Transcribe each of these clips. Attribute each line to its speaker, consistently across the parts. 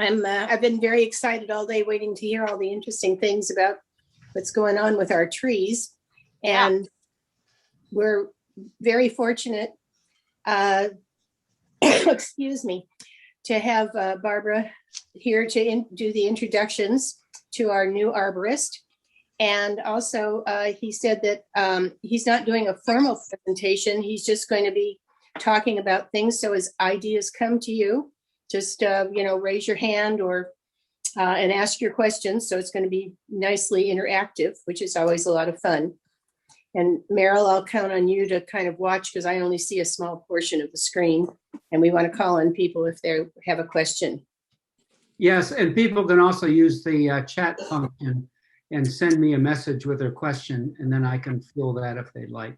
Speaker 1: I've been very excited all day waiting to hear all the interesting things about what's going on with our trees. And we're very fortunate, excuse me, to have Barbara here to do the introductions to our new arborist. And also, he said that he's not doing a formal presentation. He's just going to be talking about things. So as ideas come to you, just, raise your hand or and ask your questions. So it's going to be nicely interactive, which is always a lot of fun. And Meryl, I'll count on you to kind of watch because I only see a small portion of the screen. And we want to call on people if they have a question.
Speaker 2: Yes, and people can also use the chat function and send me a message with their question, and then I can fill that if they'd like.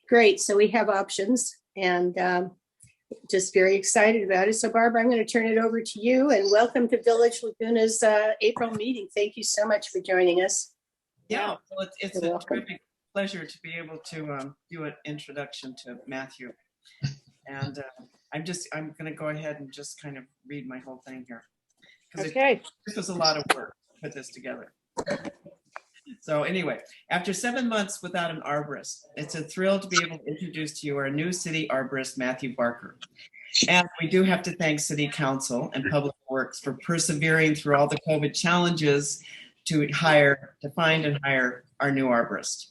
Speaker 1: Great, so we have options, and just very excited about it. So Barbara, I'm going to turn it over to you, and welcome to Village Laguna's April meeting. Thank you so much for joining us.
Speaker 3: Yeah, well, it's a terrific pleasure to be able to do an introduction to Matthew. And I'm going to go ahead and just kind of read my whole thing here.
Speaker 1: Okay.
Speaker 3: This was a lot of work to put this together. So anyway, after 7 months without an arborist, it's a thrill to be able to introduce to you our new city arborist, Matthew Barker. And we do have to thank City Council and Public Works for persevering through all the COVID challenges to find and hire our new arborist.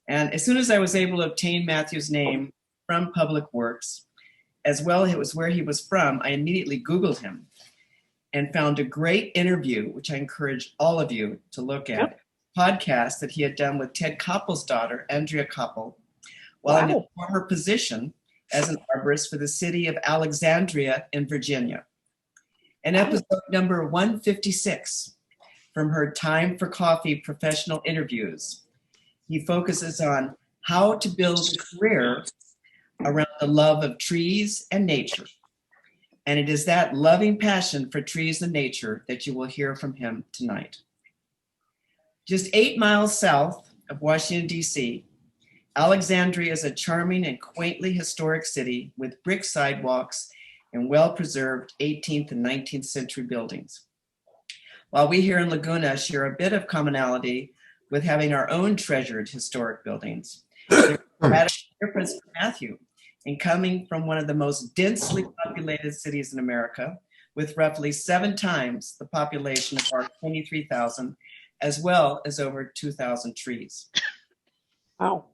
Speaker 3: And as soon as I was able to obtain Matthew's name from Public Works, as well as it was where he was from, I immediately Googled him and found a great interview, which I encourage all of you to look at, podcast that he had done with Ted Koppel's daughter, Andrea Koppel, while in his former position as an arborist for the city of Alexandria in Virginia. And episode number 156, from her Time for Coffee professional interviews, he focuses on how to build a career around the love of trees and nature. And it is that loving passion for trees and nature that you will hear from him tonight. Just 8 miles south of Washington, D.C., Alexandria is a charming and quaintly historic city with brick sidewalks and well-preserved 18th and 19th century buildings. While we here in Laguna share a bit of commonality with having our own treasured historic buildings, there's a radical difference for Matthew in coming from one of the most densely populated cities in America, with roughly 7 times the population of our 23,000, as well as over 2,000 trees.
Speaker 1: Wow.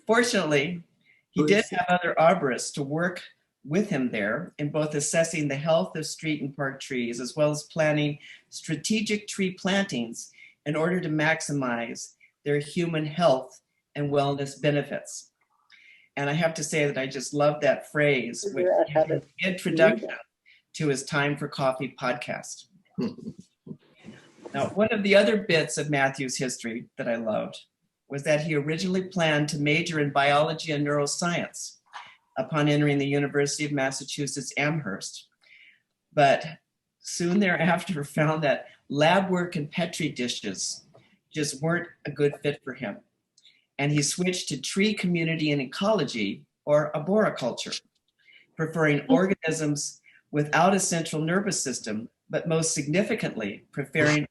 Speaker 3: Fortunately, he did have other arborists to work with him there in both assessing the health of street and park trees, as well as planning strategic tree plantings in order to maximize their human health and wellness benefits. And I have to say that I just love that phrase with the introduction to his Time for Coffee podcast. Now, one of the other bits of Matthew's history that I loved was that he originally planned to major in biology and neuroscience upon entering the University of Massachusetts Amherst, but soon thereafter found that lab work and Petri dishes just weren't a good fit for him. And he switched to tree community and ecology, or arboriculture, preferring organisms without a central nervous system, but most significantly, preferring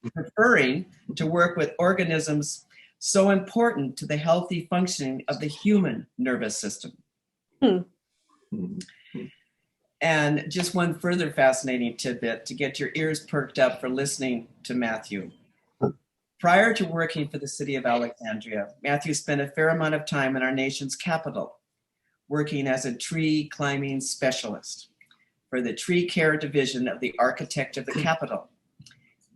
Speaker 3: to work with organisms so important to the healthy functioning of the human nervous system. And just one further fascinating tidbit to get your ears perked up for listening to Matthew. Prior to working for the city of Alexandria, Matthew spent a fair amount of time in our nation's capital, working as a tree climbing specialist for the tree care division of the architect of the Capitol.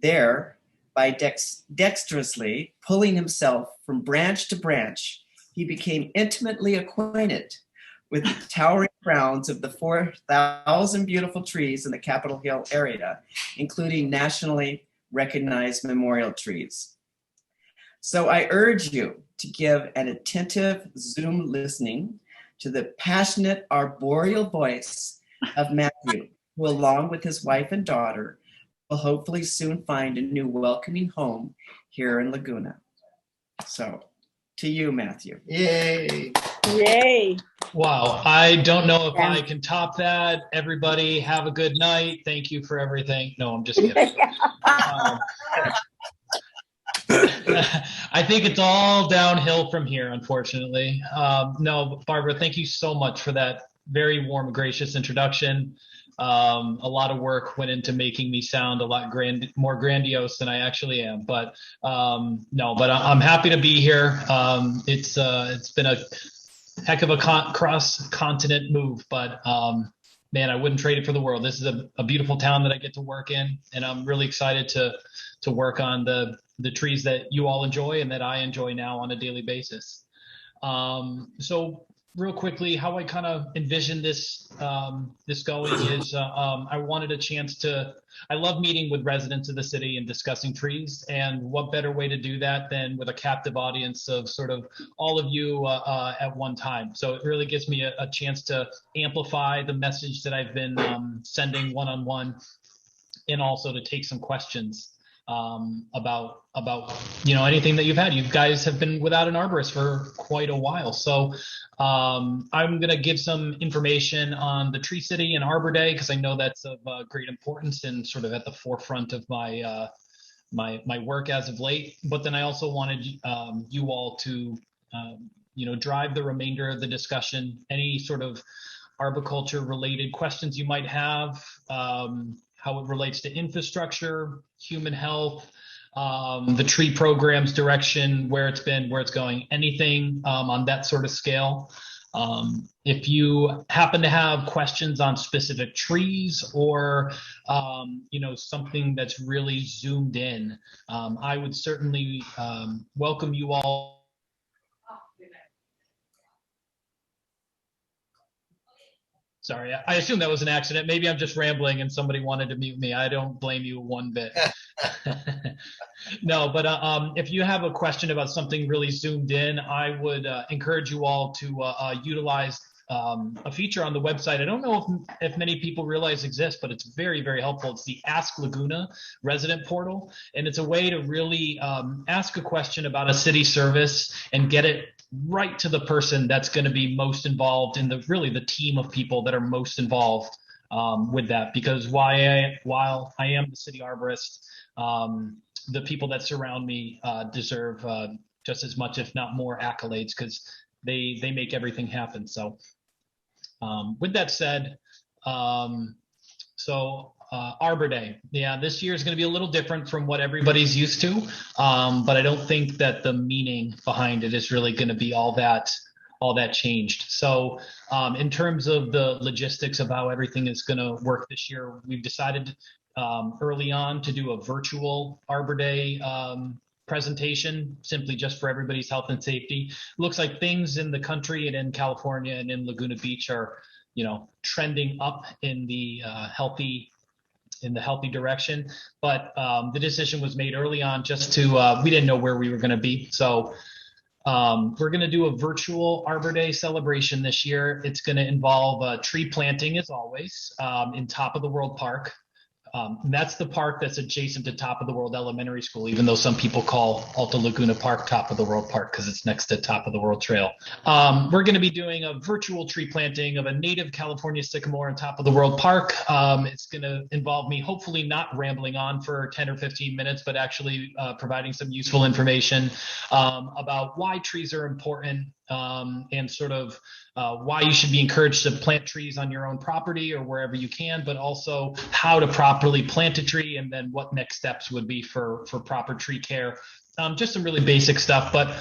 Speaker 3: There, by dexterously pulling himself from branch to branch, he became intimately acquainted with the towering crowns of the 4,000 beautiful trees in the Capitol Hill area, including nationally recognized memorial trees. So I urge you to give an attentive Zoom listening to the passionate arboreal voice of Matthew, who along with his wife and daughter will hopefully soon find a new welcoming home here in Laguna. So to you, Matthew.
Speaker 4: Yay. Yay.
Speaker 5: Wow. I don't know if I can top that. Everybody have a good night. Thank you for everything. No, I'm just kidding. I think it's all downhill from here, unfortunately. No, Barbara, thank you so much for that very warm, gracious introduction. A lot of work went into making me sound a lot more grandiose than I actually am. But no, but I'm happy to be here. It's been a heck of a cross-continent move, but man, I wouldn't trade it for the world. This is a beautiful town that I get to work in, and I'm really excited to work on the trees that you all enjoy and that I enjoy now on a daily basis. So real quickly, how I kind of envision this going is I wanted a chance I love meeting with residents of the city and discussing trees, and what better way to do that than with a captive audience of sort of all of you at one time. So it really gives me a chance to amplify the message that I've been sending one-on-one, and also to take some questions about anything that you've had. You guys have been without an arborist for quite a while, so I'm going to give some information on the Tree City and Arbor Day, because I know that's of great importance and sort of at the forefront of my my work as of late. But then I also wanted you all to drive the remainder of the discussion. Any sort of arboriculture related questions you might have, how it relates to infrastructure, human health, the tree program's direction, where it's been, where it's going, anything on that sort of scale. If you happen to have questions on specific trees or, something that's really zoomed in, I would certainly welcome you all. Sorry, I assume that was an accident. Maybe I'm just rambling and somebody wanted to mute me. I don't blame you one bit. No, but if you have a question about something really zoomed in, I would encourage you all to utilize a feature on the website. I don't know if many people realize exists, but it's very, very helpful. It's the Ask Laguna resident portal, and it's a way to really ask a question about a city service and get it right to the person that's going to be most involved in the team of people that are most involved with that. Because while I am the city arborist, the people that surround me deserve just as much, if not more, accolades, because they make everything happen. So with that said, Arbor Day. Yeah, this year is going to be a little different from what everybody's used to, but I don't think that the meaning behind it is really going to be all that changed. So in terms of the logistics of how everything is going to work this year, we've decided early on to do a virtual Arbor Day presentation, simply just for everybody's health and safety. Looks like things in the country and in California and in Laguna Beach are, trending up in the healthy direction. But the decision was made early on just to, we didn't know where we were going to be. So we're going to do a virtual Arbor Day celebration this year. It's going to involve tree planting, as always, in Top of the World Park. And that's the park that's adjacent to Top of the World Elementary School, even though some people call Alta Laguna Park Top of the World Park because it's next to Top of the World Trail. We're going to be doing a virtual tree planting of a native California sycamore on Top of the World Park. It's going to involve me hopefully not rambling on for 10 or 15 minutes, but actually providing some useful information about why trees are important, and sort of why you should be encouraged to plant trees on your own property or wherever you can, but also how to properly plant a tree, and then what next steps would be for proper tree care. Just some really basic stuff, but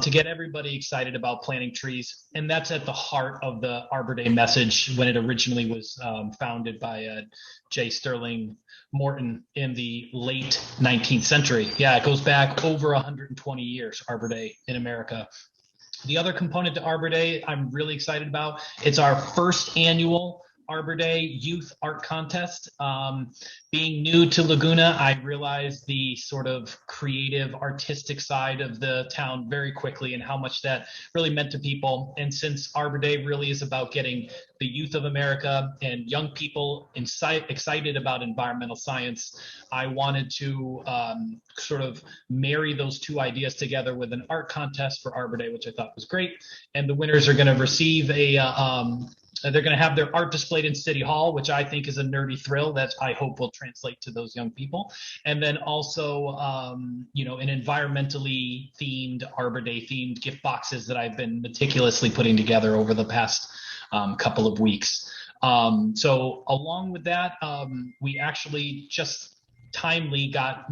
Speaker 5: to get everybody excited about planting trees. And that's at the heart of the Arbor Day message when it originally was founded by J. Sterling Morton in the late 19th century. Yeah, it goes back over 120 years, Arbor Day in America. The other component to Arbor Day I'm really excited about, it's our first annual Arbor Day Youth Art Contest. Being new to Laguna, I realized the sort of creative, artistic side of the town very quickly and how much that really meant to people. And since Arbor Day really is about getting the youth of America and young people excited about environmental science, I wanted to sort of marry those two ideas together with an art contest for Arbor Day, which I thought was great. And the winners are going to receive they're going to have their art displayed in City Hall, which I think is a nerdy thrill that I hope will translate to those young people. And then also, an environmentally themed, Arbor Day themed gift boxes that I've been meticulously putting together over the past couple of weeks. So along with that, we actually just timely got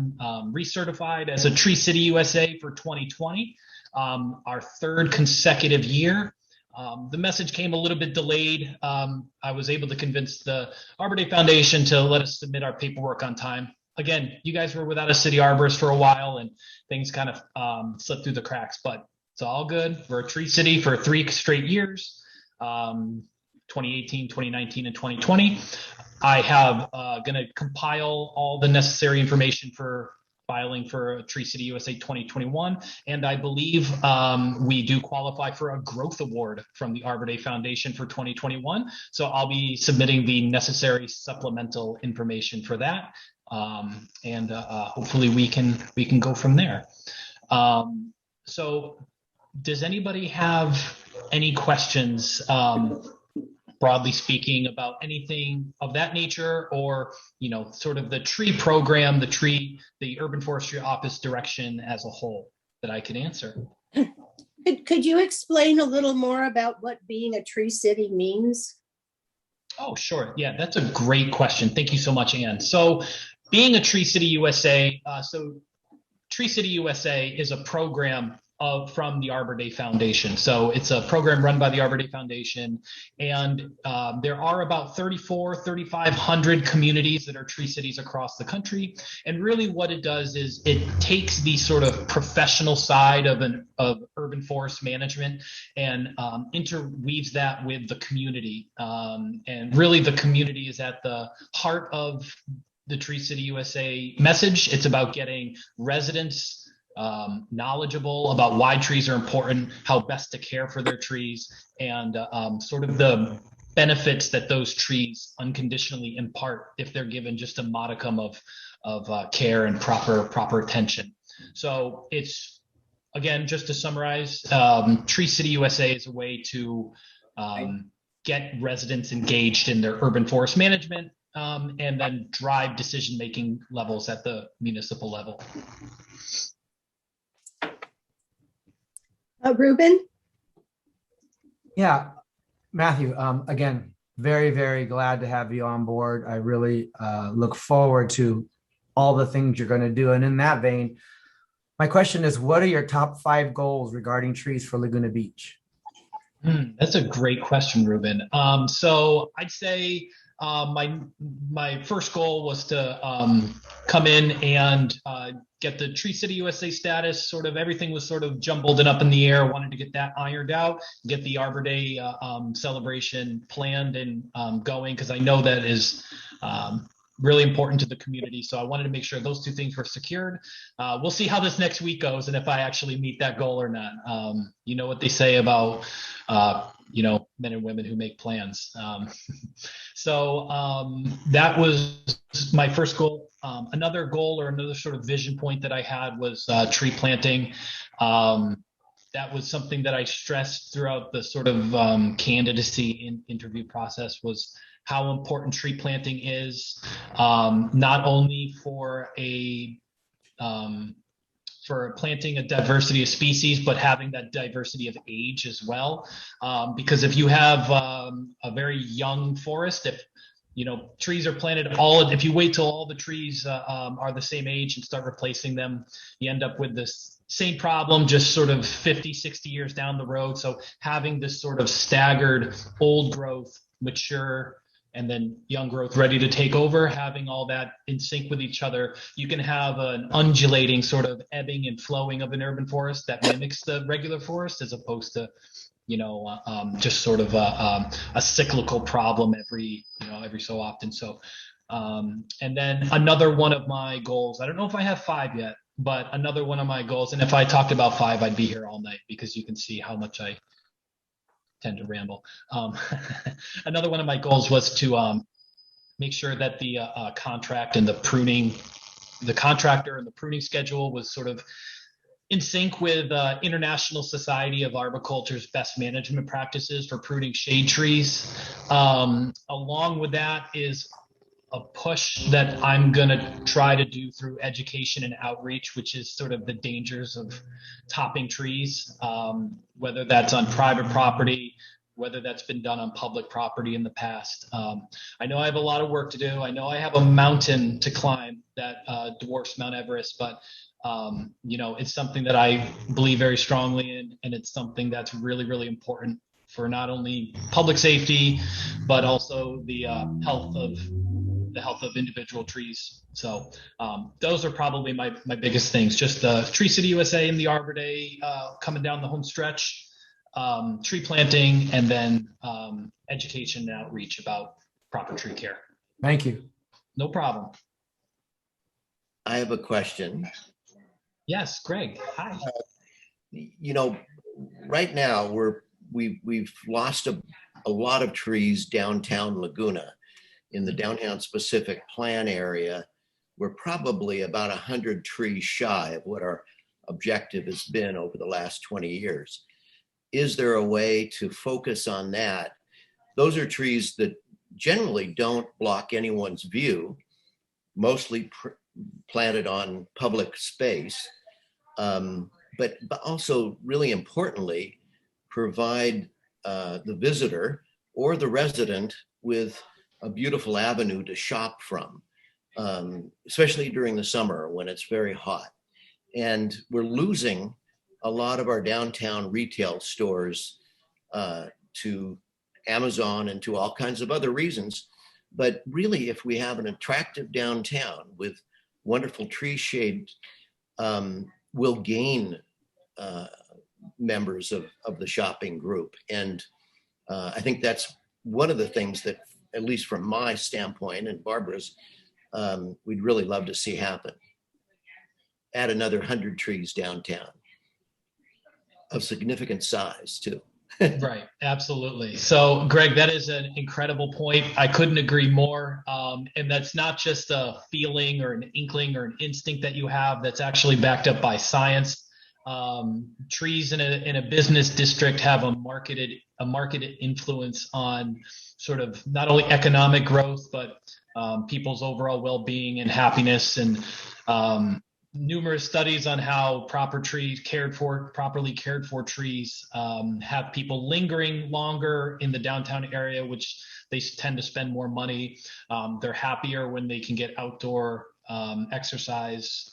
Speaker 5: recertified as a Tree City USA for 2020, our third consecutive year. The message came a little bit delayed. I was able to convince the Arbor Day Foundation to let us submit our paperwork on time. Again, you guys were without a city arborist for a while and things kind of slipped through the cracks, but it's all good. We're a Tree City for 3 straight years, 2018, 2019, and 2020. I have going to compile all the necessary information for filing for Tree City USA 2021. And I believe we do qualify for a growth award from the Arbor Day Foundation for 2021. So I'll be submitting the necessary supplemental information for that. And hopefully we can go from there. So does anybody have any questions, broadly speaking, about anything of that nature, or sort of the tree program, the Urban Forestry Office direction as a whole that I could answer?
Speaker 1: Could you explain a little more about what being a Tree City means?
Speaker 5: Oh, sure. Yeah, that's a great question. Thank you so much, Ann. So being a Tree City USA, Tree City USA is a program from the Arbor Day Foundation. So it's a program run by the Arbor Day Foundation, and there are about 3,500 communities that are tree cities across the country. And really what it does is it takes the sort of professional side of urban forest management and interweaves that with the community. And really the community is at the heart of the Tree City USA message. It's about getting residents knowledgeable about why trees are important, how best to care for their trees, and sort of the benefits that those trees unconditionally impart if they're given just a modicum of care and proper attention. So it's, again, just to summarize, Tree City USA is a way to get residents engaged in their urban forest management, and then drive decision-making levels at the municipal level.
Speaker 1: Ruben?
Speaker 4: Yeah, Matthew, again, very, very glad to have you on board. I really look forward to all the things you're going to do. And in that vein, my question is, what are your top 5 goals regarding trees for Laguna Beach?
Speaker 5: That's a great question, Ruben. So I'd say my first goal was to come in and get the Tree City USA status. Sort of everything was sort of jumbled and up in the air. Wanted to get that ironed out, get the Arbor Day celebration planned and going, because I know that is really important to the community. So I wanted to make sure those 2 things were secured. We'll see how this next week goes and if I actually meet that goal or not. You know what they say about men and women who make plans. So that was my first goal. Another goal or another sort of vision point that I had was tree planting. That was something that I stressed throughout the sort of candidacy and interview process, was how important tree planting is, not only for planting a diversity of species, but having that diversity of age as well. Because if you have a very young forest, if trees are planted if you wait till all the trees are the same age and start replacing them, you end up with this same problem just sort of 50, 60 years down the road. So having this sort of staggered old growth, mature, and then young growth ready to take over, having all that in sync with each other, you can have an undulating sort of ebbing and flowing of an urban forest that mimics the regular forest, as opposed to just sort of a cyclical problem every so often. So, and then another one of my goals, I don't know if I have 5 yet, but another one of my goals, and if I talked about 5, I'd be here all night because you can see how much I tend to ramble. Another one of my goals was to make sure that the contract and the contractor and the pruning schedule was sort of in sync with International Society of Arboriculture's best management practices for pruning shade trees. Along with that is a push that I'm going to try to do through education and outreach, which is sort of the dangers of topping trees, whether that's on private property, whether that's been done on public property in the past. I know I have a lot of work to do. I know I have a mountain to climb that dwarfs Mount Everest, but it's something that I believe very strongly in, and it's something that's really, really important for not only public safety, but also the health of individual trees. So those are probably my biggest things. Just Tree City USA and the Arbor Day coming down the home stretch, tree planting, and then education and outreach about proper tree care.
Speaker 4: Thank you.
Speaker 5: No problem.
Speaker 6: I have a question.
Speaker 5: Yes, Greg. Hi.
Speaker 6: Right now we've lost a lot of trees downtown Laguna. In the downtown Pacific Plan area, we're probably about 100 trees shy of what our objective has been over the last 20 years. Is there a way to focus on that? Those are trees that generally don't block anyone's view, mostly planted on public space, but also really importantly, provide the visitor or the resident with a beautiful avenue to shop from, especially during the summer when it's very hot. And we're losing a lot of our downtown retail stores to Amazon and to all kinds of other reasons. But really, if we have an attractive downtown with wonderful tree shade, we'll gain members of the shopping group. And I think that's one of the things that, at least from my standpoint and Barbara's, we'd really love to see happen. Add another 100 trees downtown of significant size too.
Speaker 5: Right, absolutely. So, Greg, that is an incredible point. I couldn't agree more. And that's not just a feeling or an inkling or an instinct that you have. That's actually backed up by science. Trees in a business district have a marketed influence on sort of not only economic growth, but people's overall well-being and happiness, and numerous studies on how properly cared for trees have people lingering longer in the downtown area, which they tend to spend more money. They're happier when they can get outdoor exercise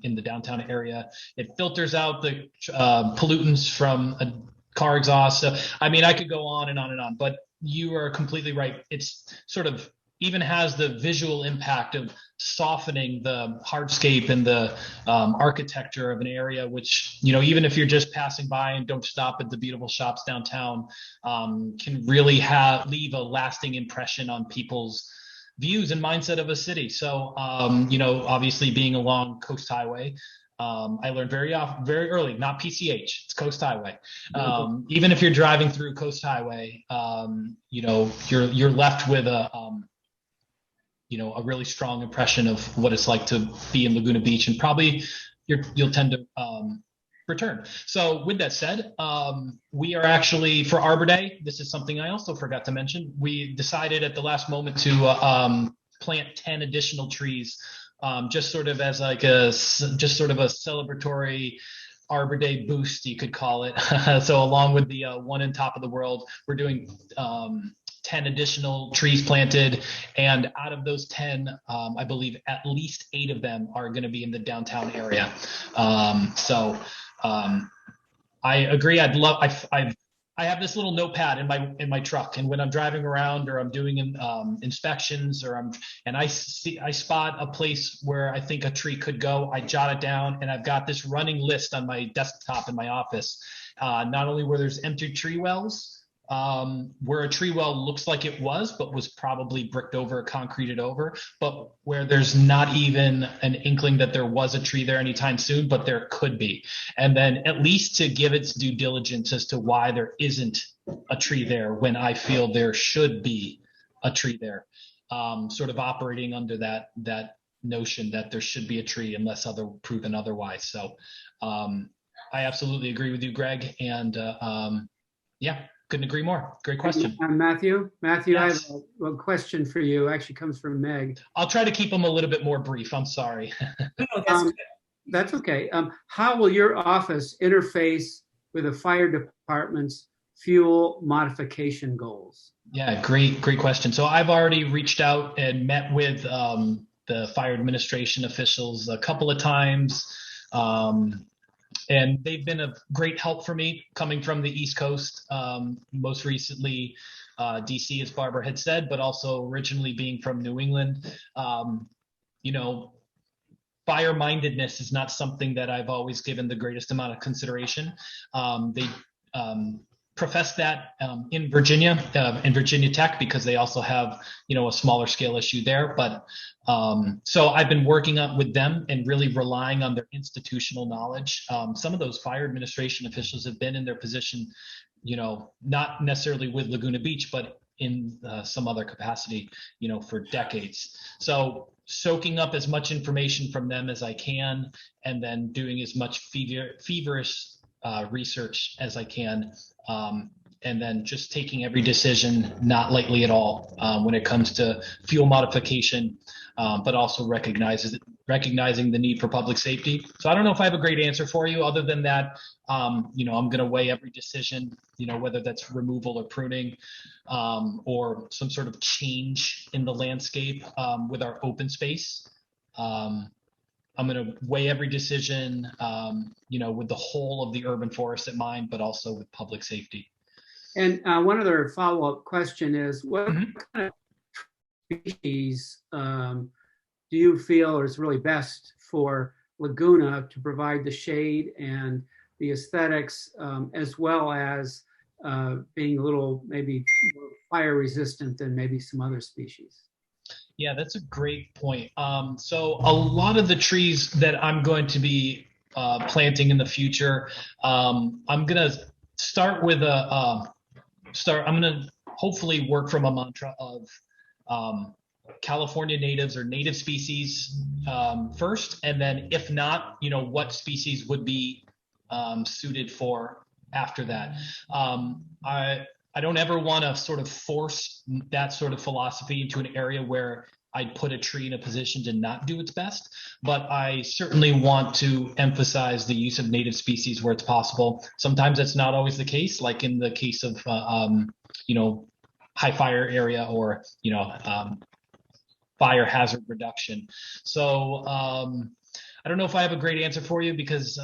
Speaker 5: in the downtown area. It filters out the pollutants from a car exhaust. So, I mean, I could go on and on and on, but you are completely right. It's sort of even has the visual impact of softening the hardscape and the architecture of an area, which, even if you're just passing by and don't stop at the beautiful shops downtown, can really leave a lasting impression on people's views and mindset of a city. So, obviously being along Coast Highway, I learned very early, not PCH, it's Coast Highway. Even if you're driving through Coast Highway, you're left with a really strong impression of what it's like to be in Laguna Beach, and probably you'll tend to return. So with that said, we are actually, for Arbor Day, this is something I also forgot to mention. We decided at the last moment to plant 10 additional trees, just sort of as like a celebratory Arbor Day boost, you could call it. So along with the one in Top of the World, we're doing 10 additional trees planted, and out of those 10, I believe at least 8 of them are going to be in the downtown area. I agree. I have this little notepad in my truck, and when I'm driving around or I'm doing inspections and I spot a place where I think a tree could go, I jot it down, and I've got this running list on my desktop in my office. Not only where there's empty tree wells, where a tree well looks like it was, but was probably bricked over, concreted over, but where there's not even an inkling that there was a tree there anytime soon, but there could be. And then at least to give its due diligence as to why there isn't a tree there when I feel there should be a tree there. Sort of operating under that notion that there should be a tree unless proven otherwise. So I absolutely agree with you, Greg. And yeah, couldn't agree more. Great question.
Speaker 2: Matthew,
Speaker 5: Yes.
Speaker 2: I have a question for you. Actually comes from Meg.
Speaker 5: I'll try to keep them a little bit more brief. I'm sorry.
Speaker 3: No, that's good.
Speaker 2: That's okay. How will your office interface with the fire department's fuel modification goals?
Speaker 5: Yeah, great question. So I've already reached out and met with the fire administration officials a couple of times. And they've been a great help for me coming from the East Coast, most recently DC, as Barbara had said, but also originally being from New England. You know, fire-mindedness is not something that I've always given the greatest amount of consideration. They profess that in Virginia Tech, because they also have, a smaller scale issue there. But so I've been working with them and really relying on their institutional knowledge. Some of those fire administration officials have been in their position, not necessarily with Laguna Beach, but in some other capacity, for decades. So soaking up as much information from them as I can, and then doing as much feverish research as I can, and then just taking every decision not lightly at all when it comes to fuel modification, but also recognizing the need for public safety. So I don't know if I have a great answer for you other than that. I'm going to weigh every decision, whether that's removal or pruning, or some sort of change in the landscape with our open space. I'm going to weigh every decision, with the whole of the urban forest in mind, but also with public safety.
Speaker 2: And one other follow-up question is, what kind of species do you feel is really best for Laguna to provide the shade and the aesthetics, as well as being a little maybe more fire resistant than maybe some other species?
Speaker 5: Yeah, that's a great point. So a lot of the trees that I'm going to be planting in the future, I'm going to start with I'm going to hopefully work from a mantra of California natives or native species first, and then if not, what species would be suited for after that. I don't ever want to sort of force that sort of philosophy into an area where I'd put a tree in a position to not do its best, but I certainly want to emphasize the use of native species where it's possible. Sometimes that's not always the case, like in the case of, high fire area or, fire hazard reduction. So I don't know if I have a great answer for you because,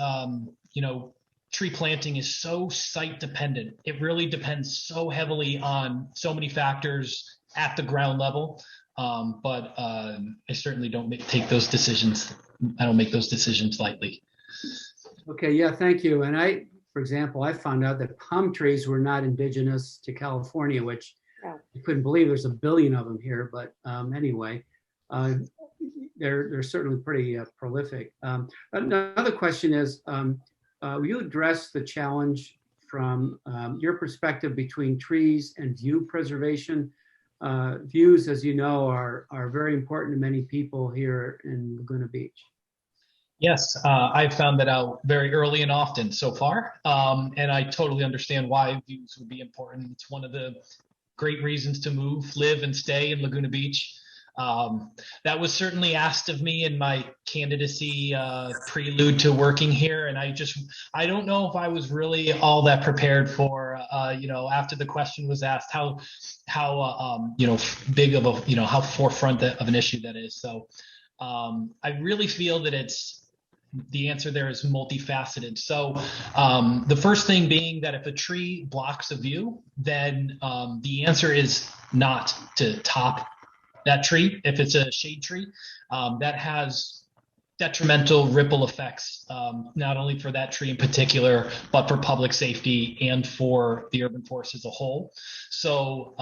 Speaker 5: tree planting is so site dependent. It really depends so heavily on so many factors at the ground level. But I certainly don't take those decisions. I don't make those decisions lightly.
Speaker 2: Okay, yeah, thank you. And for example, I found out that palm trees were not indigenous to California, which I couldn't believe. There's a billion of them here, but anyway, they're certainly pretty prolific. Another question is, will you address the challenge from your perspective between trees and view preservation? Views, as you know, are very important to many people here in Laguna Beach.
Speaker 5: Yes, I've found that out very early and often so far, and I totally understand why views would be important. It's one of the great reasons to move, live, and stay in Laguna Beach. That was certainly asked of me in my candidacy prelude to working here, and I don't know if I was really all that prepared for after the question was asked how big of a how forefront of an issue that is. So I really feel that the answer there is multifaceted. So the first thing being that if a tree blocks a view, then the answer is not to top that tree. If it's a shade tree, that has detrimental ripple effects, not only for that tree in particular, but for public safety and for the urban forest as a whole. So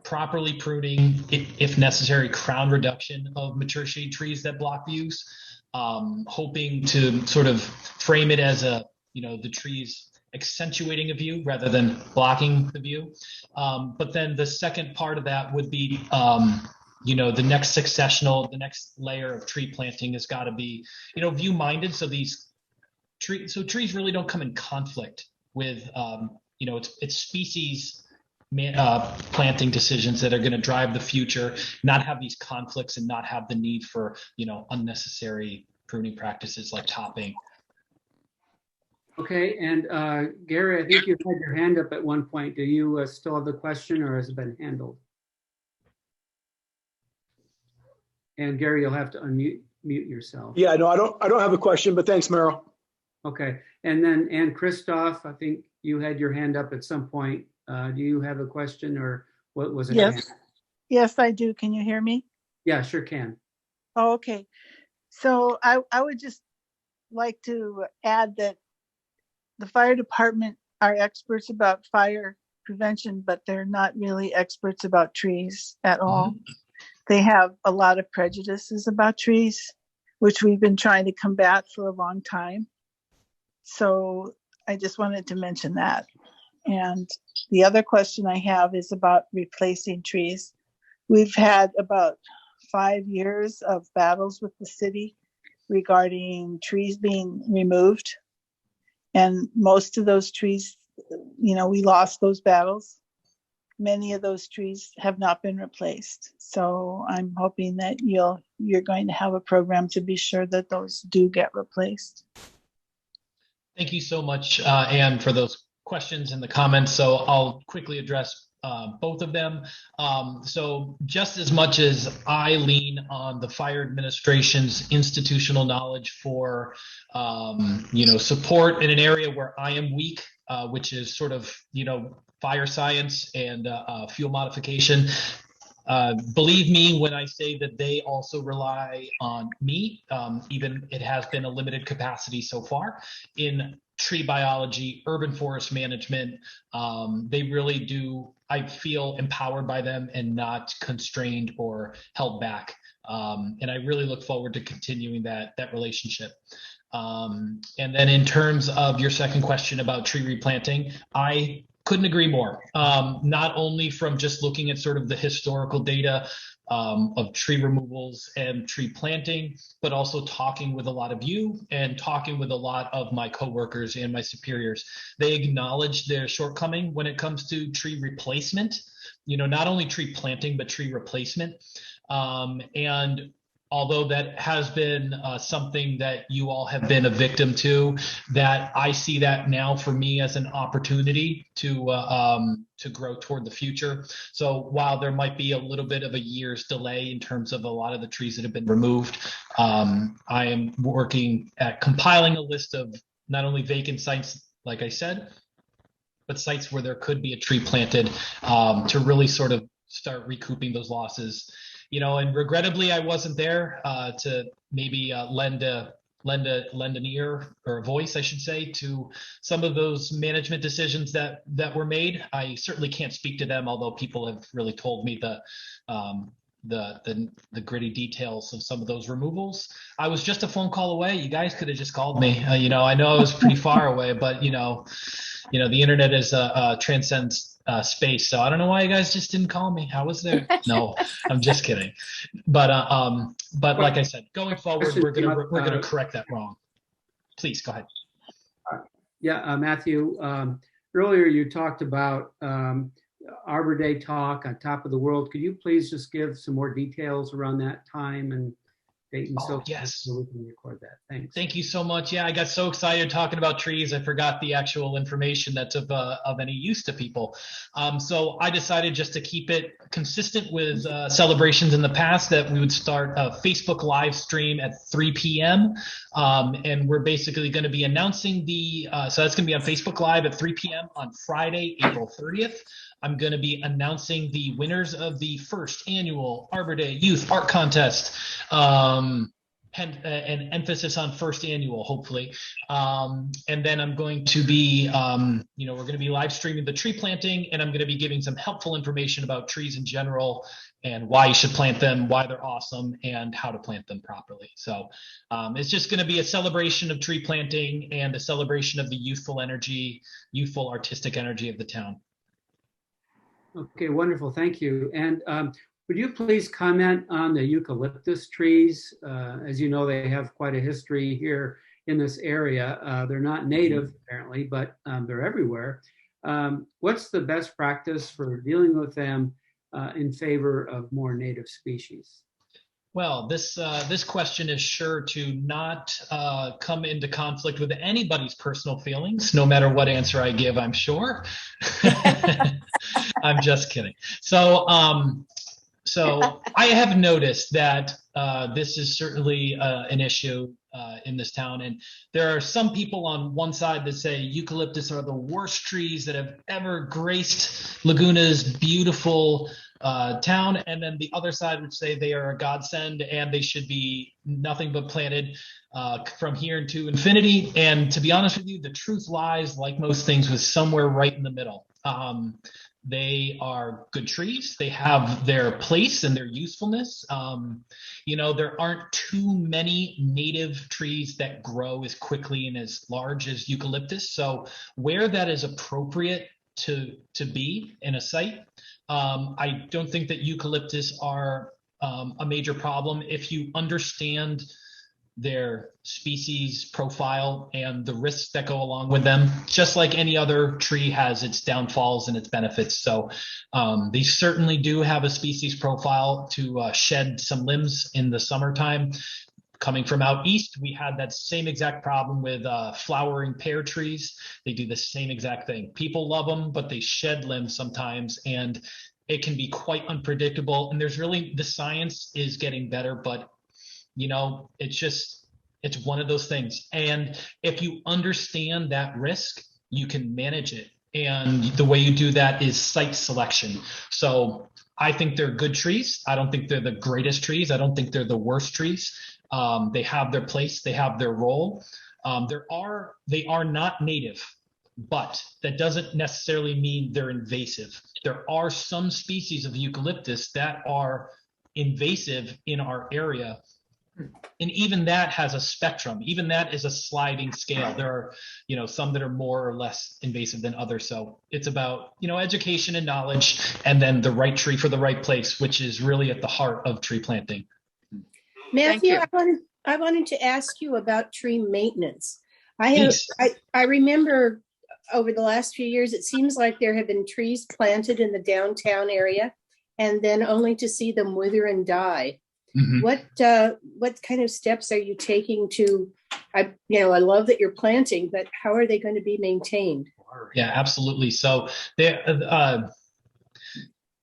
Speaker 5: properly pruning, if necessary, crown reduction of mature shade trees that block views, hoping to sort of frame it as the trees accentuating a view rather than blocking the view. But then the second part of that would be, the next layer of tree planting has got to be, view minded. So trees really don't come in conflict with, it's species planting decisions that are going to drive the future, not have these conflicts and not have the need for, unnecessary pruning practices like topping.
Speaker 2: Okay, and Gary, I think you had your hand up at one point. Do you still have the question, or has it been handled? And Gary, you'll have to mute yourself.
Speaker 7: Yeah, no, I don't have a question, but thanks, Meryl.
Speaker 2: Okay, and then Ann Christoph, I think you had your hand up at some point. Do you have a question, or what was it?
Speaker 8: Yes, yes, I do. Can you hear me?
Speaker 2: Yeah, sure can.
Speaker 8: Oh, okay. So I would just like to add that the fire department are experts about fire prevention, but they're not really experts about trees at all. Mm-hmm. They have a lot of prejudices about trees, which we've been trying to combat for a long time. So I just wanted to mention that. And the other question I have is about replacing trees. We've had about 5 years of battles with the city regarding trees being removed. And most of those trees, we lost those battles. Many of those trees have not been replaced. So I'm hoping that you're going to have a program to be sure that those do get replaced.
Speaker 5: Thank you so much, Anne, for those questions and the comments. So I'll quickly address both of them. So just as much as I lean on the fire administration's institutional knowledge for, support in an area where I am weak, which is sort of, fire science and fuel modification. Believe me when I say that they also rely on me, even it has been a limited capacity so far in tree biology, urban forest management. They really do, I feel empowered by them and not constrained or held back. And I really look forward to continuing that relationship. And then in terms of your second question about tree replanting, I couldn't agree more. Not only from just looking at sort of the historical data of tree removals and tree planting, but also talking with a lot of you and talking with a lot of my coworkers and my superiors. They acknowledge their shortcoming when it comes to tree replacement, not only tree planting, but tree replacement. And although that has been something that you all have been a victim to, that I see that now for me as an opportunity to grow toward the future. So while there might be a little bit of a year's delay in terms of a lot of the trees that have been removed, I am working at compiling a list of not only vacant sites, like I said, but sites where there could be a tree planted to really sort of start recouping those losses. And regrettably, I wasn't there to maybe lend an ear or a voice, I should say, to some of those management decisions that were made. I certainly can't speak to them, although people have really told me the gritty details of some of those removals. I was just a phone call away. You guys could have just called me. I know I was pretty far away, but the internet is transcends space. So I don't know why you guys just didn't call me. I was there. No, I'm just kidding. But like I said, going forward, we're gonna correct that wrong. Please go ahead.
Speaker 2: Yeah, Matthew. Earlier you talked about Arbor Day talk on Top of the World. Could you please just give some more details around that time and date and so
Speaker 5: yes,
Speaker 2: so we can record that? Thanks.
Speaker 5: Thank you so much. Yeah, I got so excited talking about trees, I forgot the actual information that's of any use to people. So I decided just to keep it consistent with celebrations in the past that we would start a Facebook live stream at 3 p.m. And we're basically going to be announcing so that's going to be on Facebook Live at 3 p.m. on Friday, April 30th. I'm going to be announcing the winners of the first annual Arbor Day Youth Art Contest. an emphasis on first annual, hopefully. And then I'm going to be, we're going to be live streaming the tree planting, and I'm going to be giving some helpful information about trees in general and why you should plant them, why they're awesome, and how to plant them properly. So it's just going to be a celebration of tree planting and a celebration of the youthful artistic energy of the town.
Speaker 2: Okay, wonderful. Thank you. And would you please comment on the eucalyptus trees? As you know, they have quite a history here in this area. They're not native, apparently, but they're everywhere. What's the best practice for dealing with them in favor of more native species?
Speaker 5: Well, this question is sure to not come into conflict with anybody's personal feelings, no matter what answer I give, I'm sure. I'm just kidding. So I have noticed that this is certainly an issue in this town. And there are some people on one side that say eucalyptus are the worst trees that have ever graced Laguna's beautiful town. And then the other side would say they are a godsend and they should be nothing but planted from here into infinity. And to be honest with you, the truth lies, like most things, was somewhere right in the middle. They are good trees. They have their place and their usefulness. There aren't too many native trees that grow as quickly and as large as eucalyptus. So where that is appropriate to be in a site, I don't think that eucalyptus are a major problem if you understand their species profile and the risks that go along with them. Just like any other tree has its downfalls and its benefits. So they certainly do have a species profile to shed some limbs in the summertime. Coming from out east, we had that same exact problem with flowering pear trees. They do the same exact thing. People love them, but they shed limbs sometimes, and it can be quite unpredictable. And the science is getting better, but it's one of those things. And if you understand that risk, you can manage it. And the way you do that is site selection. So I think they're good trees. I don't think they're the greatest trees. I don't think they're the worst trees. They have their place. They have their role. They are not native, but that doesn't necessarily mean they're invasive. There are some species of eucalyptus that are invasive in our area. And even that has a spectrum. Even that is a sliding scale. There are, some that are more or less invasive than others. So it's about, education and knowledge, and then the right tree for the right place, which is really at the heart of tree planting.
Speaker 1: Matthew, I wanted to ask you about tree maintenance. I remember over the last few years, it seems like there have been trees planted in the downtown area, and then only to see them wither and die. Mm-hmm. What kind of steps are you taking to, I love that you're planting, but how are they going to be maintained?
Speaker 5: Yeah, absolutely. So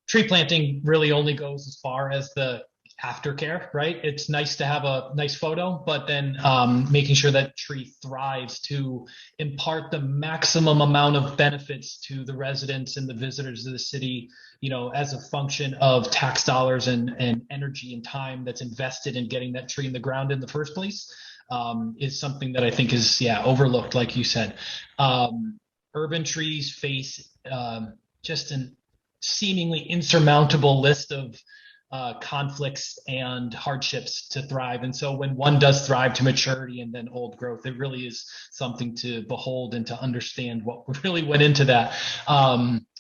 Speaker 5: tree planting really only goes as far as the aftercare, right? It's nice to have a nice photo, but then making sure that tree thrives to impart the maximum amount of benefits to the residents and the visitors of the city, as a function of tax dollars and energy and time that's invested in getting that tree in the ground in the first place, is something that I think is, overlooked, like you said. Urban trees face just an seemingly insurmountable list of conflicts and hardships to thrive. And so when one does thrive to maturity and then old growth, it really is something to behold and to understand what really went into that.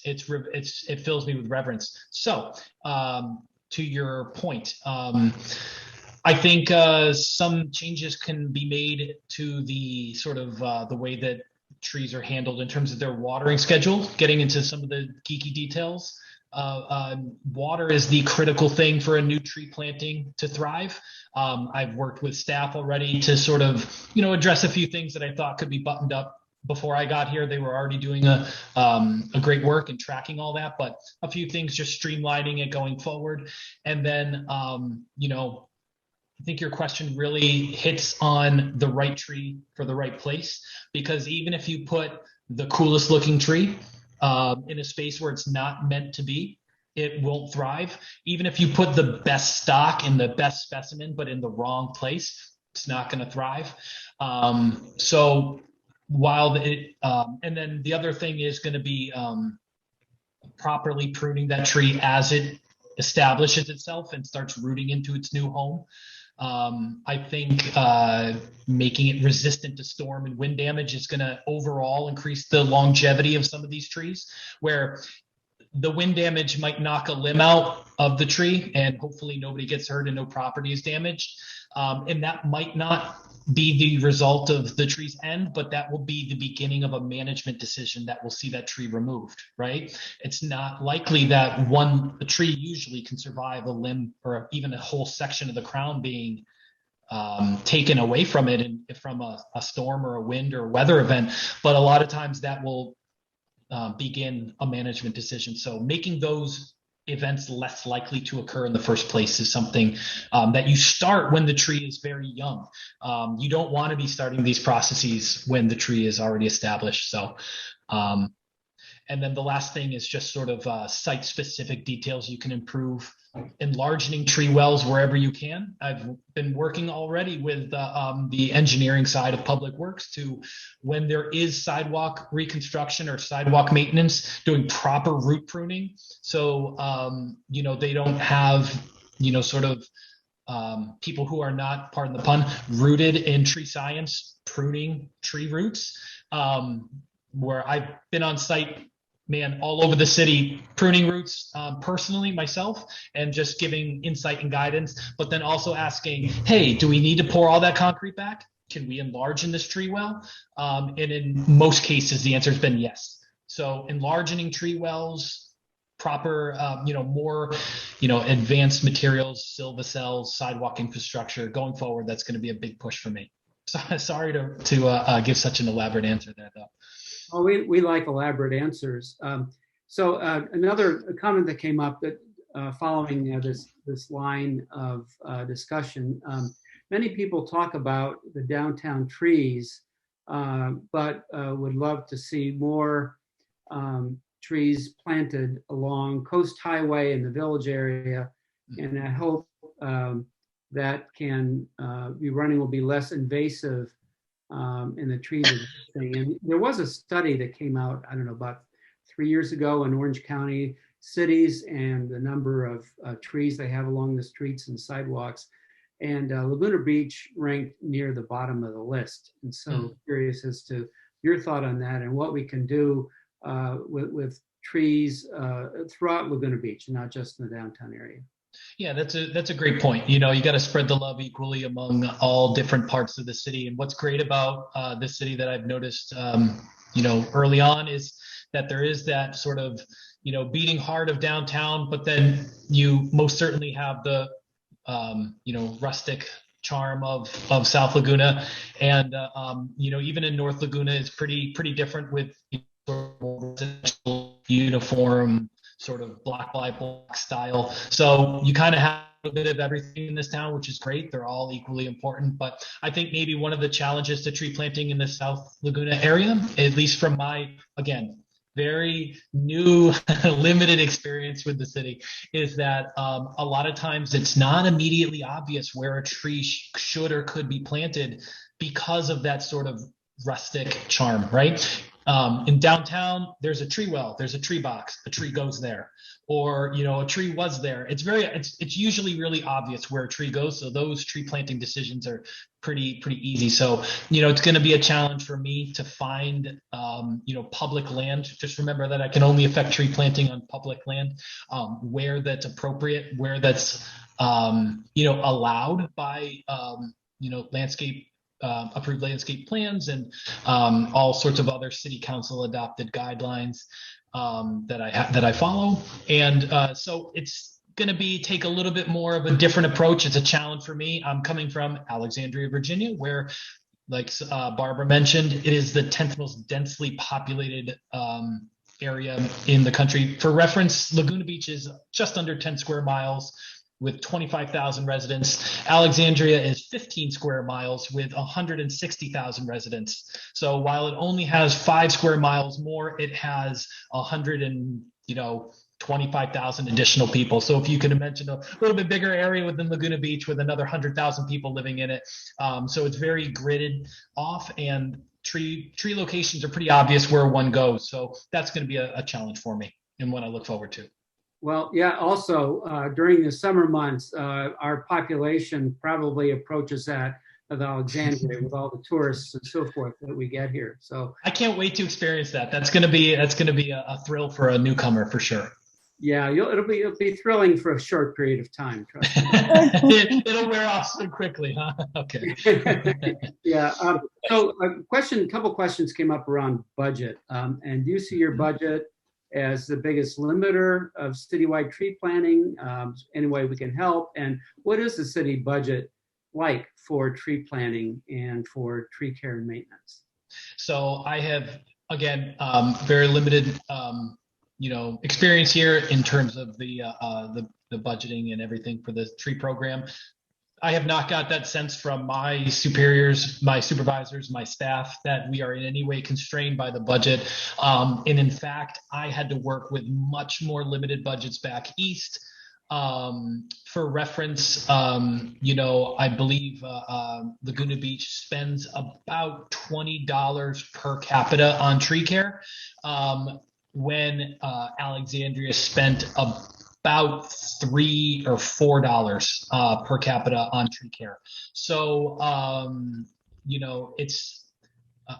Speaker 5: It fills me with reverence. So to your point, I think some changes can be made to the sort of the way that trees are handled in terms of their watering schedule, getting into some of the geeky details. Water is the critical thing for a new tree planting to thrive. I've worked with staff already to sort of, address a few things that I thought could be buttoned up before I got here. They were already doing a great work in tracking all that, but a few things just streamlining it going forward. And then, I think your question really hits on the right tree for the right place, because even if you put the coolest looking tree in a space where it's not meant to be, it won't thrive. Even if you put the best stock in the best specimen, but in the wrong place, it's not going to thrive. So while it, and then the other thing is going to be properly pruning that tree as it establishes itself and starts rooting into its new home. I think making it resistant to storm and wind damage is going to overall increase the longevity of some of these trees, where the wind damage might knock a limb out of the tree and hopefully nobody gets hurt and no property is damaged. And that might not be the result of the tree's end, but that will be the beginning of a management decision that will see that tree removed, right? It's not likely that a tree usually can survive a limb or even a whole section of the crown being taken away from it and from a storm or a wind or weather event. But a lot of times that will begin a management decision. So making those events less likely to occur in the first place is something that you start when the tree is very young. You don't want to be starting these processes when the tree is already established. So, and then the last thing is just sort of site-specific details you can improve. Enlarging tree wells wherever you can. I've been working already with the engineering side of public works to, when there is sidewalk reconstruction or sidewalk maintenance, doing proper root pruning. So, they don't have, sort of people who are not, pardon the pun, rooted in tree science, pruning tree roots, where I've been on site, all over the city, pruning roots personally myself, and just giving insight and guidance, but then also asking, hey, do we need to pour all that concrete back? Can we enlarge in this tree well? And in most cases, the answer has been yes. So enlarging tree wells, proper, more, advanced materials, silvicels, sidewalk infrastructure going forward, that's going to be a big push for me. So, sorry to give such an elaborate answer there, though.
Speaker 2: Oh, we like elaborate answers. So another comment that came up that following this line of discussion, many people talk about the downtown trees, but would love to see more trees planted along Coast Highway in the Village area, and I hope that can be running will be less invasive. And the trees are thing. And there was a study that came out, I don't know, about 3 years ago in Orange County cities and the number of trees they have along the streets and sidewalks. And Laguna Beach ranked near the bottom of the list. And so curious as to your thought on that and what we can do with trees throughout Laguna Beach, not just in the downtown area.
Speaker 5: Yeah, that's a great point. You got to spread the love equally among all different parts of the city. And what's great about this city that I've noticed, early on is that there is that sort of, beating heart of downtown, but then you most certainly have the, rustic charm of South Laguna. And, even in North Laguna, it's pretty different with uniform, sort of black by black style. So you kind of have a bit of everything in this town, which is great. They're all equally important. But I think maybe one of the challenges to tree planting in the South Laguna area, at least from my, again, very new, limited experience with the city, is that a lot of times it's not immediately obvious where a tree should or could be planted because of that sort of rustic charm, right? In downtown, there's a tree well, there's a tree box, a tree goes there, or a tree was there. It's usually really obvious where a tree goes, so those tree planting decisions are pretty easy. So it's going to be a challenge for me to find public land. Just remember that I can only affect tree planting on public land, where that's appropriate, where that's allowed by landscape. Approved landscape plans and all sorts of other city council adopted guidelines that I follow. And so it's going to take a little bit more of a different approach. It's a challenge for me. I'm coming from Alexandria, Virginia, where, like Barbara mentioned, it is the 10th most densely populated area in the country. For reference, Laguna Beach is just under 10 square miles with 25,000 residents. Alexandria is 15 square miles with 160,000 residents. So while it only has 5 square miles more, it has 100 and 25,000 additional people. So if you can imagine a little bit bigger area within Laguna Beach with another 100,000 people living in it. So it's very gridded off, and tree locations are pretty obvious where one goes. So that's going to be a challenge for me and what I look forward to.
Speaker 2: Well, yeah, also during the summer months, our population probably approaches that of Alexandria with all the tourists and so forth that we get here. So
Speaker 5: I can't wait to experience that. That's going to be a thrill for a newcomer for sure.
Speaker 2: yeah, it'll be thrilling for a short period of time. Trust me.
Speaker 5: It'll wear off so quickly, huh? Okay.
Speaker 2: Yeah. So a couple questions came up around budget. And do you see your budget as the biggest limiter of citywide tree planting? Any way we can help? And what is the city budget like for tree planting and for tree care and maintenance?
Speaker 5: So I have, again, very limited, experience here in terms of the budgeting and everything for the tree program. I have not got that sense from my superiors, my supervisors, my staff, that we are in any way constrained by the budget. And in fact, I had to work with much more limited budgets back east. For reference, I believe Laguna Beach spends about $20 per capita on tree care, when Alexandria spent about $3 or $4 per capita on tree care. So, it's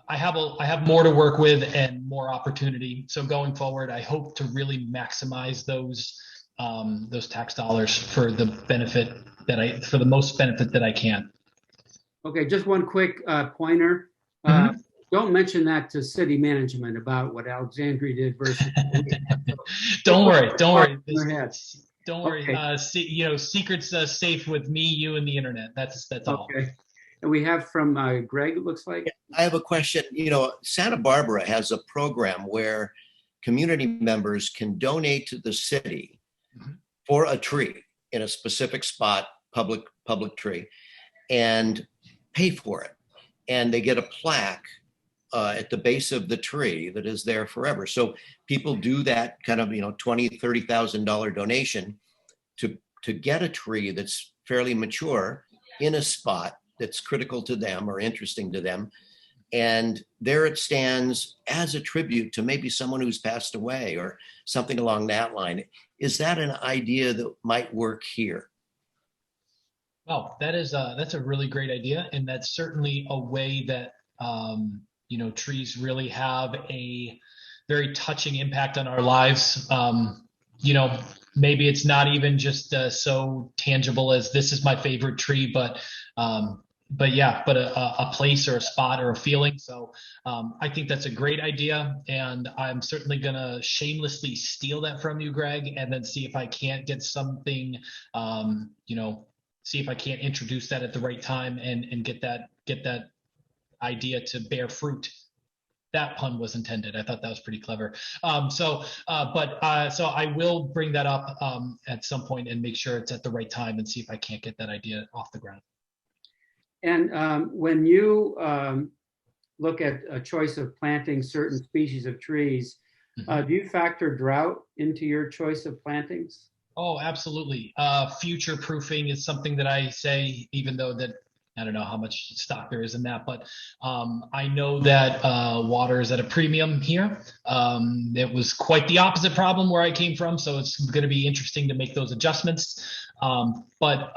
Speaker 5: I have more to work with and more opportunity. So going forward, I hope to really maximize those tax dollars for the most benefit that I can.
Speaker 2: Okay, just one quick pointer. Don't mention that to city management about what Alexandria did versus.
Speaker 5: Don't worry. Don't worry.
Speaker 2: Okay.
Speaker 5: Secrets safe with me, you, and the internet. That's all.
Speaker 2: Okay. And we have from Greg, it looks like.
Speaker 6: I have a question. Santa Barbara has a program where community members can donate to the city for a tree in a specific spot, public tree, and pay for it. And they get a plaque at the base of the tree that is there forever. So people do that kind of, $20,000, $30,000 donation to get a tree that's fairly mature in a spot that's critical to them or interesting to them. And there it stands as a tribute to maybe someone who's passed away or something along that line. Is that an idea that might work here?
Speaker 5: Oh, that's a really great idea. And that's certainly a way that, trees really have a very touching impact on our lives. Maybe it's not even just so tangible as this is my favorite tree, but a place or a spot or a feeling. So I think that's a great idea. And I'm certainly going to shamelessly steal that from you, Greg, and then see if I can't get something, see if I can't introduce that at the right time and get that idea to bear fruit. That pun was intended. I thought that was pretty clever. So I will bring that up at some point and make sure it's at the right time and see if I can't get that idea off the ground.
Speaker 2: And when you look at a choice of planting certain species of trees, do you factor drought into your choice of plantings?
Speaker 5: Oh, absolutely. Future proofing is something that I say, even though that I don't know how much stock there is in that, but I know that water is at a premium here. It was quite the opposite problem where I came from, so it's going to be interesting to make those adjustments. But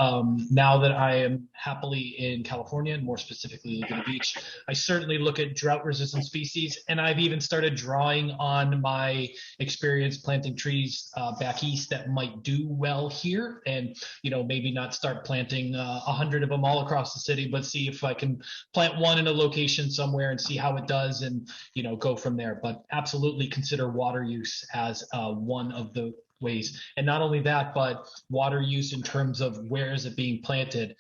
Speaker 5: now that I am happily in California, and more specifically Laguna Beach, I certainly look at drought-resistant species, and I've even started drawing on my experience planting trees back east that might do well here, and maybe not start planting 100 of them all across the city, but see if I can plant one in a location somewhere and see how it does, and go from there. But absolutely consider water use as one of the ways. And not only that, but water use in terms of where is it being planted,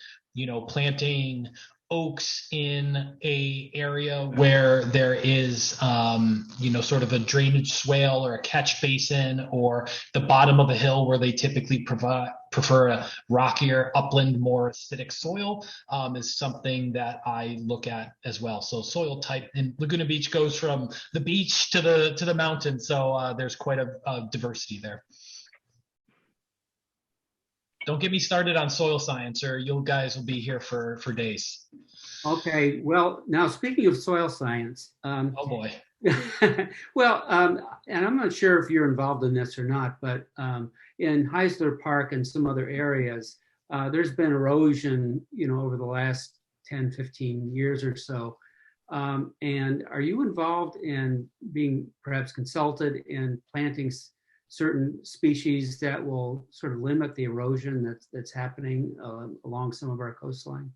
Speaker 5: planting oaks in a area where there is, sort of a drainage swale or a catch basin, or the bottom of a hill where they typically prefer a rockier upland, more acidic soil, is something that I look at as well. So soil type in Laguna Beach goes from the beach to the mountain. So there's quite a diversity there. don't get me started on soil science, or you guys will be here for days.
Speaker 2: Okay, well, now speaking of soil science,
Speaker 5: Oh boy.
Speaker 2: well, and I'm not sure if you're involved in this or not, but in Heisler Park and some other areas, there's been erosion, over the last 10, 15 years or so. And are you involved in being perhaps consulted in planting certain species that will sort of limit the erosion that's happening along some of our coastline?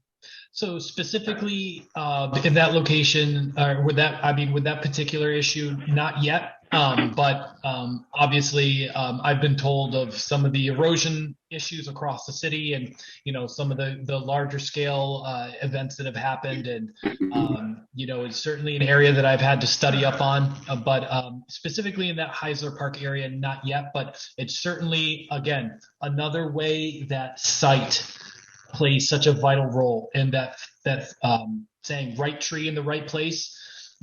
Speaker 5: So specifically in that location, with that particular issue, not yet. But obviously, I've been told of some of the erosion issues across the city, and some of the larger scale events that have happened, and it's certainly an area that I've had to study up on. But specifically in that Heisler Park area, not yet. But it's certainly, again, another way that site plays such a vital role in that saying right tree in the right place.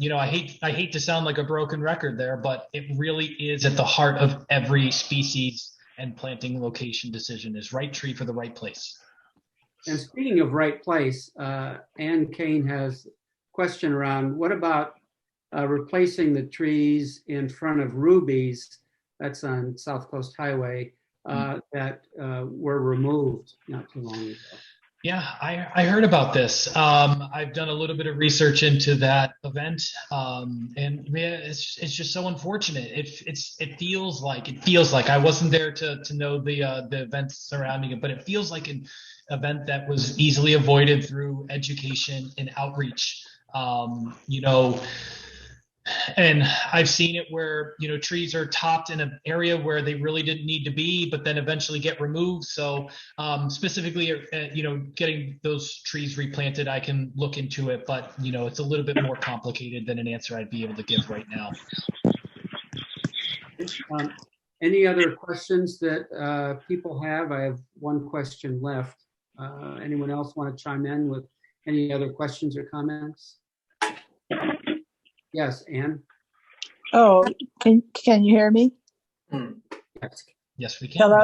Speaker 5: I hate to sound like a broken record there, but it really is at the heart of every species and planting location decision is right tree for the right place.
Speaker 2: And speaking of right place, Ann Kane has a question around what about replacing the trees in front of Ruby's, that's on South Coast Highway, that were removed not too long ago.
Speaker 5: Yeah, I heard about this. I've done a little bit of research into that event, and man, it's just so unfortunate. It feels like I wasn't there to know the events surrounding it, but it feels like an event that was easily avoided through education and outreach. And I've seen it where, trees are topped in an area where they really didn't need to be, but then eventually get removed. So specifically, getting those trees replanted, I can look into it, but, it's a little bit more complicated than an answer I'd be able to give right now.
Speaker 2: Any other questions that people have? I have one question left. Anyone else want to chime in with any other questions or comments? Yes, Anne?
Speaker 8: Oh, can you hear me?
Speaker 5: Yes, we can.
Speaker 8: Hello?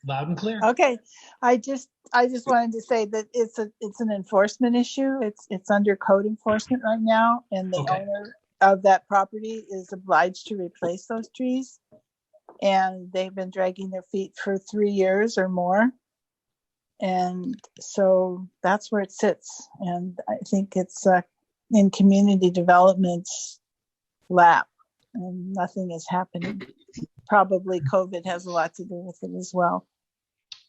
Speaker 5: Loud and clear.
Speaker 8: Okay. I just wanted to say that it's an enforcement issue. It's under code enforcement right now, and the owner of that property is obliged to replace those trees. And they've been dragging their feet for 3 years or more. And so that's where it sits. And I think it's in community development's lap, and nothing is happening. Probably COVID has a lot to do with it as well.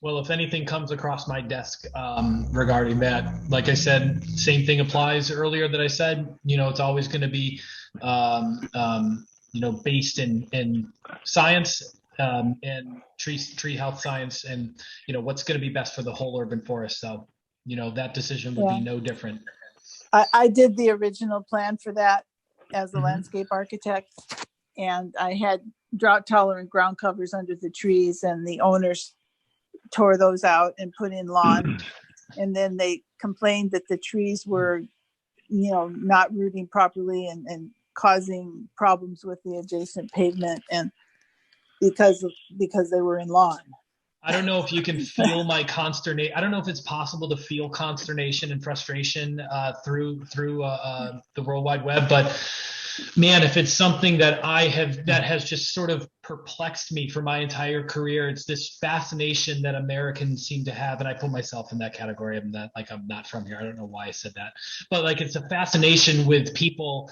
Speaker 5: Well, if anything comes across my desk regarding that, like I said, same thing applies earlier that I said, it's always going to be, based in science and tree health science, and, what's going to be best for the whole urban forest. So, that decision would be no different.
Speaker 8: I did the original plan for that as a landscape architect, and I had drought tolerant ground covers under the trees, and the owners tore those out and put in lawn. And then they complained that the trees were, not rooting properly and causing problems with the adjacent pavement, and because they were in lawn.
Speaker 5: I don't know if you can feel my consternation. I don't know if it's possible to feel consternation and frustration through the World Wide Web, but man, if it's something that has just sort of perplexed me for my entire career, it's this fascination that Americans seem to have, and I put myself in that category. I'm not from here. I don't know why I said that, but it's a fascination with people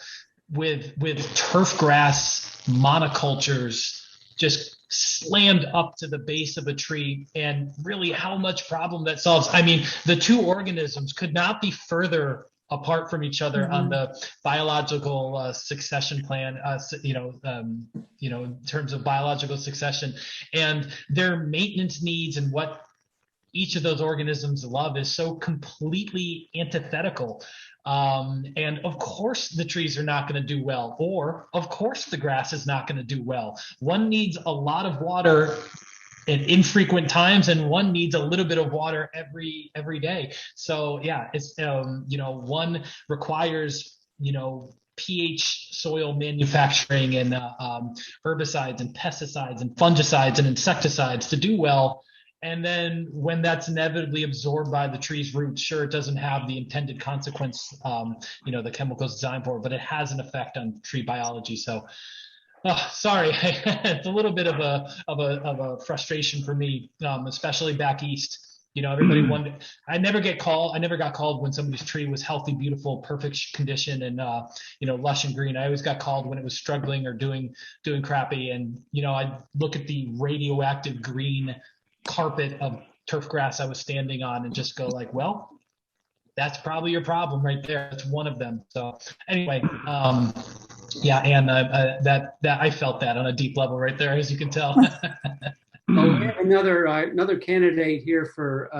Speaker 5: with turf grass monocultures just slammed up to the base of a tree, and really how much problem that solves. I mean, the two organisms could not be further apart from each other on the biological succession plan, in terms of biological succession, and their maintenance needs and what each of those organisms love is so completely antithetical. And of course the trees are not going to do well, or of course the grass is not going to do well. One needs a lot of water at infrequent times, and one needs a little bit of water every day. So yeah, it's one requires pH soil manufacturing and herbicides and pesticides and fungicides and insecticides to do well, And then when that's inevitably absorbed by the tree's roots, sure, it doesn't have the intended consequence, the chemicals designed for it, but it has an effect on tree biology. So, sorry, it's a little bit of a frustration for me, especially back east. Everybody wondered. I never got called when somebody's tree was healthy, beautiful, perfect condition, and lush and green. I always got called when it was struggling or doing crappy. And I'd look at the radioactive green carpet of turf grass I was standing on and just go like, well, that's probably your problem right there. That's one of them. So anyway, yeah, and that I felt that on a deep level right there, as you can tell.
Speaker 2: Well, we have another candidate here for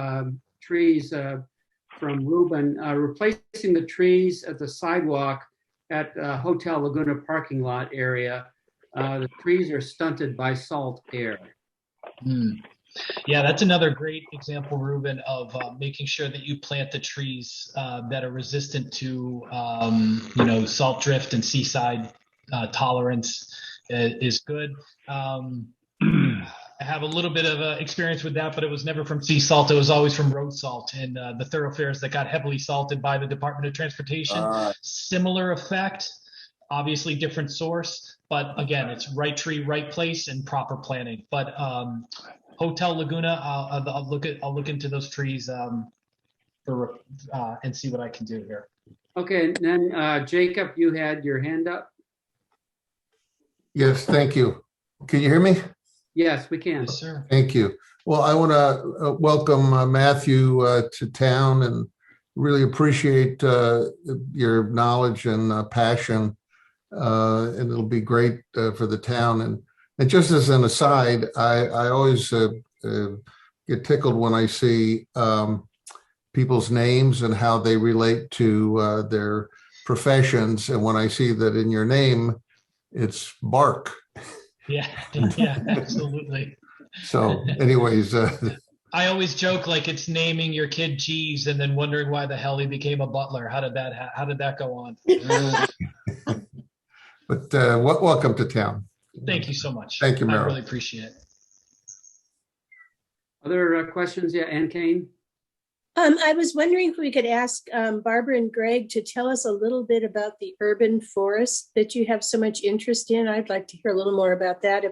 Speaker 2: trees from Ruben, replacing the trees at the sidewalk at Hotel Laguna parking lot area. The trees are stunted by salt air.
Speaker 5: Yeah, that's another great example, Ruben, of making sure that you plant the trees that are resistant to, salt drift and seaside tolerance is good. I have a little bit of experience with that, but it was never from sea salt. It was always from road salt and the thoroughfares that got heavily salted by the Department of Transportation. Similar effect, obviously different source, but again, it's right tree, right place, and proper planting. But Hotel Laguna, I'll look into those trees and see what I can do here.
Speaker 2: Okay, and then Jacob, you had your hand up.
Speaker 9: Yes, thank you. Can you hear me?
Speaker 2: Yes, we can.
Speaker 5: Yes, sir.
Speaker 9: Thank you. Well, I want to welcome Matthew to town and really appreciate your knowledge and passion. And it'll be great for the town. And just as an aside, I always get tickled when I see people's names and how they relate to their professions. And when I see that in your name, it's Bark.
Speaker 5: Yeah, absolutely.
Speaker 9: So anyways.
Speaker 5: I always joke like it's naming your kid Jeeves and then wondering why the hell he became a butler. How did that go on?
Speaker 9: But welcome to town.
Speaker 5: Thank you so much.
Speaker 9: Thank you, Merrill.
Speaker 5: I really appreciate it.
Speaker 2: Other questions? Yeah, Ann Kane?
Speaker 1: I was wondering if we could ask Barbara and Greg to tell us a little bit about the urban forest that you have so much interest in. I'd like to hear a little more about that.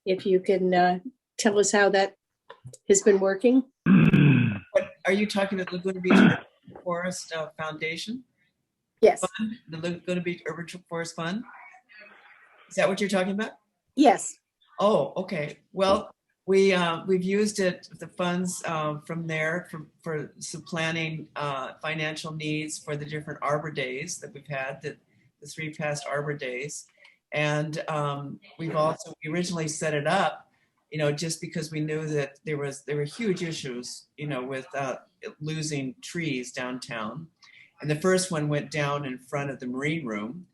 Speaker 1: If you can tell us how that has been working.
Speaker 3: What, are you talking about Laguna Beach Forest Foundation?
Speaker 1: Yes.
Speaker 3: Fund? The Laguna Beach Urban Forest Fund? Is that what you're talking about?
Speaker 1: Yes.
Speaker 3: Oh, okay. Well, we've used the funds from there for some planning financial needs for the different Arbor Days that we've had, the 3 past Arbor Days. And we originally set it up, just because we knew that there were huge issues, with losing trees downtown. And the first one went down in front of the Marine Room.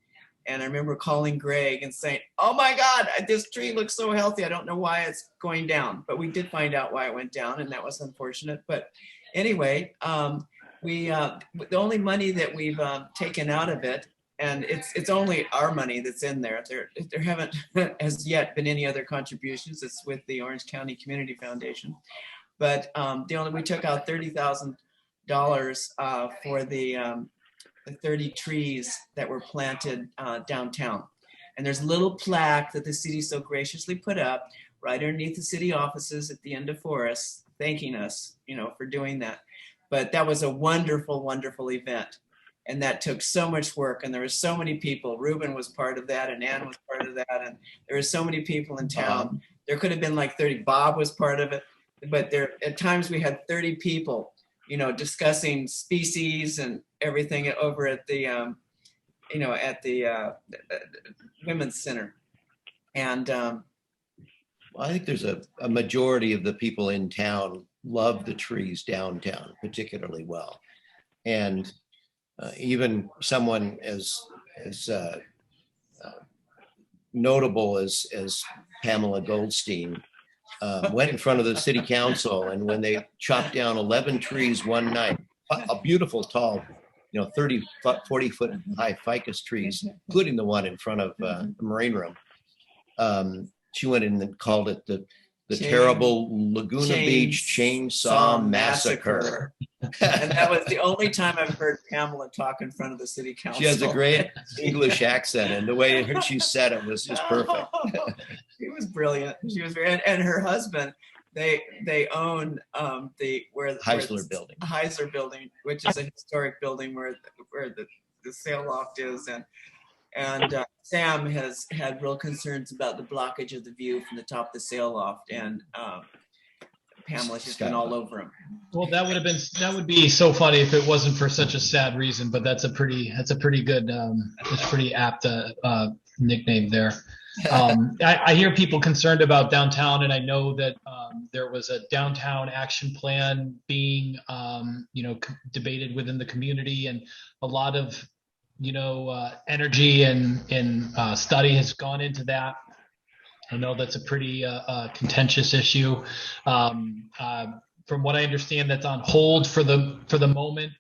Speaker 3: And I remember calling Greg and saying, oh my God, this tree looks so healthy. I don't know why it's going down, but we did find out why it went down, and that was unfortunate. But anyway, the only money that we've taken out of it, and it's only our money that's in there. There haven't as yet been any other contributions. It's with the Orange County Community Foundation. But we took out $30,000 for the 30 trees that were planted downtown. And there's a little plaque that the city so graciously put up right underneath the city offices at the end of Forest, thanking us, for doing that. But that was a wonderful, wonderful event. And that took so much work. And there were so many people. Ruben was part of that, and Ann was part of that. And there were so many people in town. There could have been like 30. Bob was part of it. But at times we had 30 people, discussing species and everything over at the, at the Women's Center. And
Speaker 6: Well, I think there's a majority of the people in town love the trees downtown particularly well. And even someone as notable as Pamela Goldstein went in front of the city council, and when they chopped down 11 trees one night, a beautiful tall, 30, 40 foot high ficus trees, including the one in front of the Marine Room. She went in and called it the The terrible Laguna Beach Chainsaw Massacre.
Speaker 3: And that was the only time I've heard Pamela talk in front of the city council.
Speaker 6: She has a great English accent, and the way she said it was just perfect.
Speaker 3: She was brilliant. She was very, and her husband, they own where
Speaker 6: Heisler Building.
Speaker 3: Heisler Building, which is a historic building where the sail loft is, and Sam has had real concerns about the blockage of the view from the top of the sail loft, and Pamela's just been all over him.
Speaker 5: Well, that would be so funny if it wasn't for such a sad reason, but that's a pretty good, it's pretty apt nickname there. I hear people concerned about downtown, and I know that there was a downtown action plan being, debated within the community, and a lot of, energy and study has gone into that. I know that's a pretty contentious issue. From what I understand, that's on hold for the moment.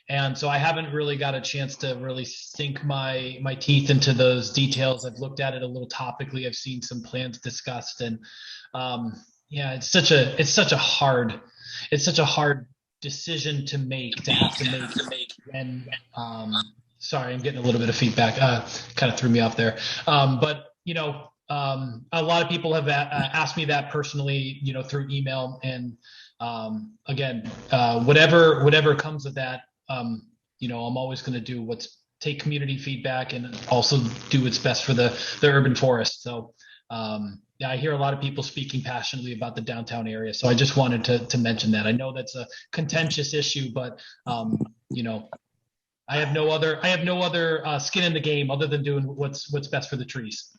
Speaker 5: And so I haven't really got a chance to really sink my teeth into those details. I've looked at it a little topically. I've seen some plans discussed, and it's such a hard decision to make. And sorry, I'm getting a little bit of feedback. Kind of threw me off there. But a lot of people have asked me that personally, through email, and again, whatever comes of that. I'm always going to do take community feedback and also do what's best for the urban forest. So, I hear a lot of people speaking passionately about the downtown area. So I just wanted to mention that. I know that's a contentious issue, but, I have no other skin in the game other than doing what's best for the trees.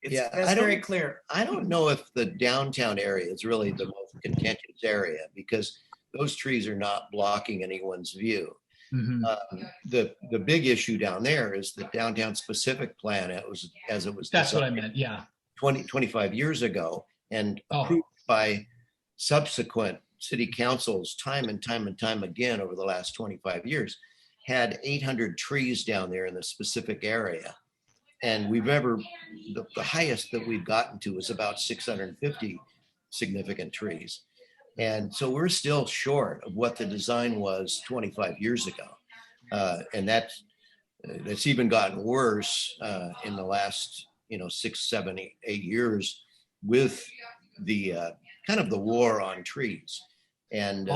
Speaker 3: That's very clear.
Speaker 6: I don't know if the downtown area is really the most contentious area, because those trees are not blocking anyone's view.
Speaker 5: Mm-hmm.
Speaker 6: The big issue down there is the downtown specific plan. As it was.
Speaker 5: That's what I meant. Yeah.
Speaker 6: 25 years ago, and approved by subsequent city councils time and time again over the last 25 years, had 800 trees down there in the specific area. And the highest that we've gotten to is about 650 significant trees. And so we're still short of what the design was 25 years ago. And that's even gotten worse in the last 6, 7, 8 years with the kind of the war on trees. And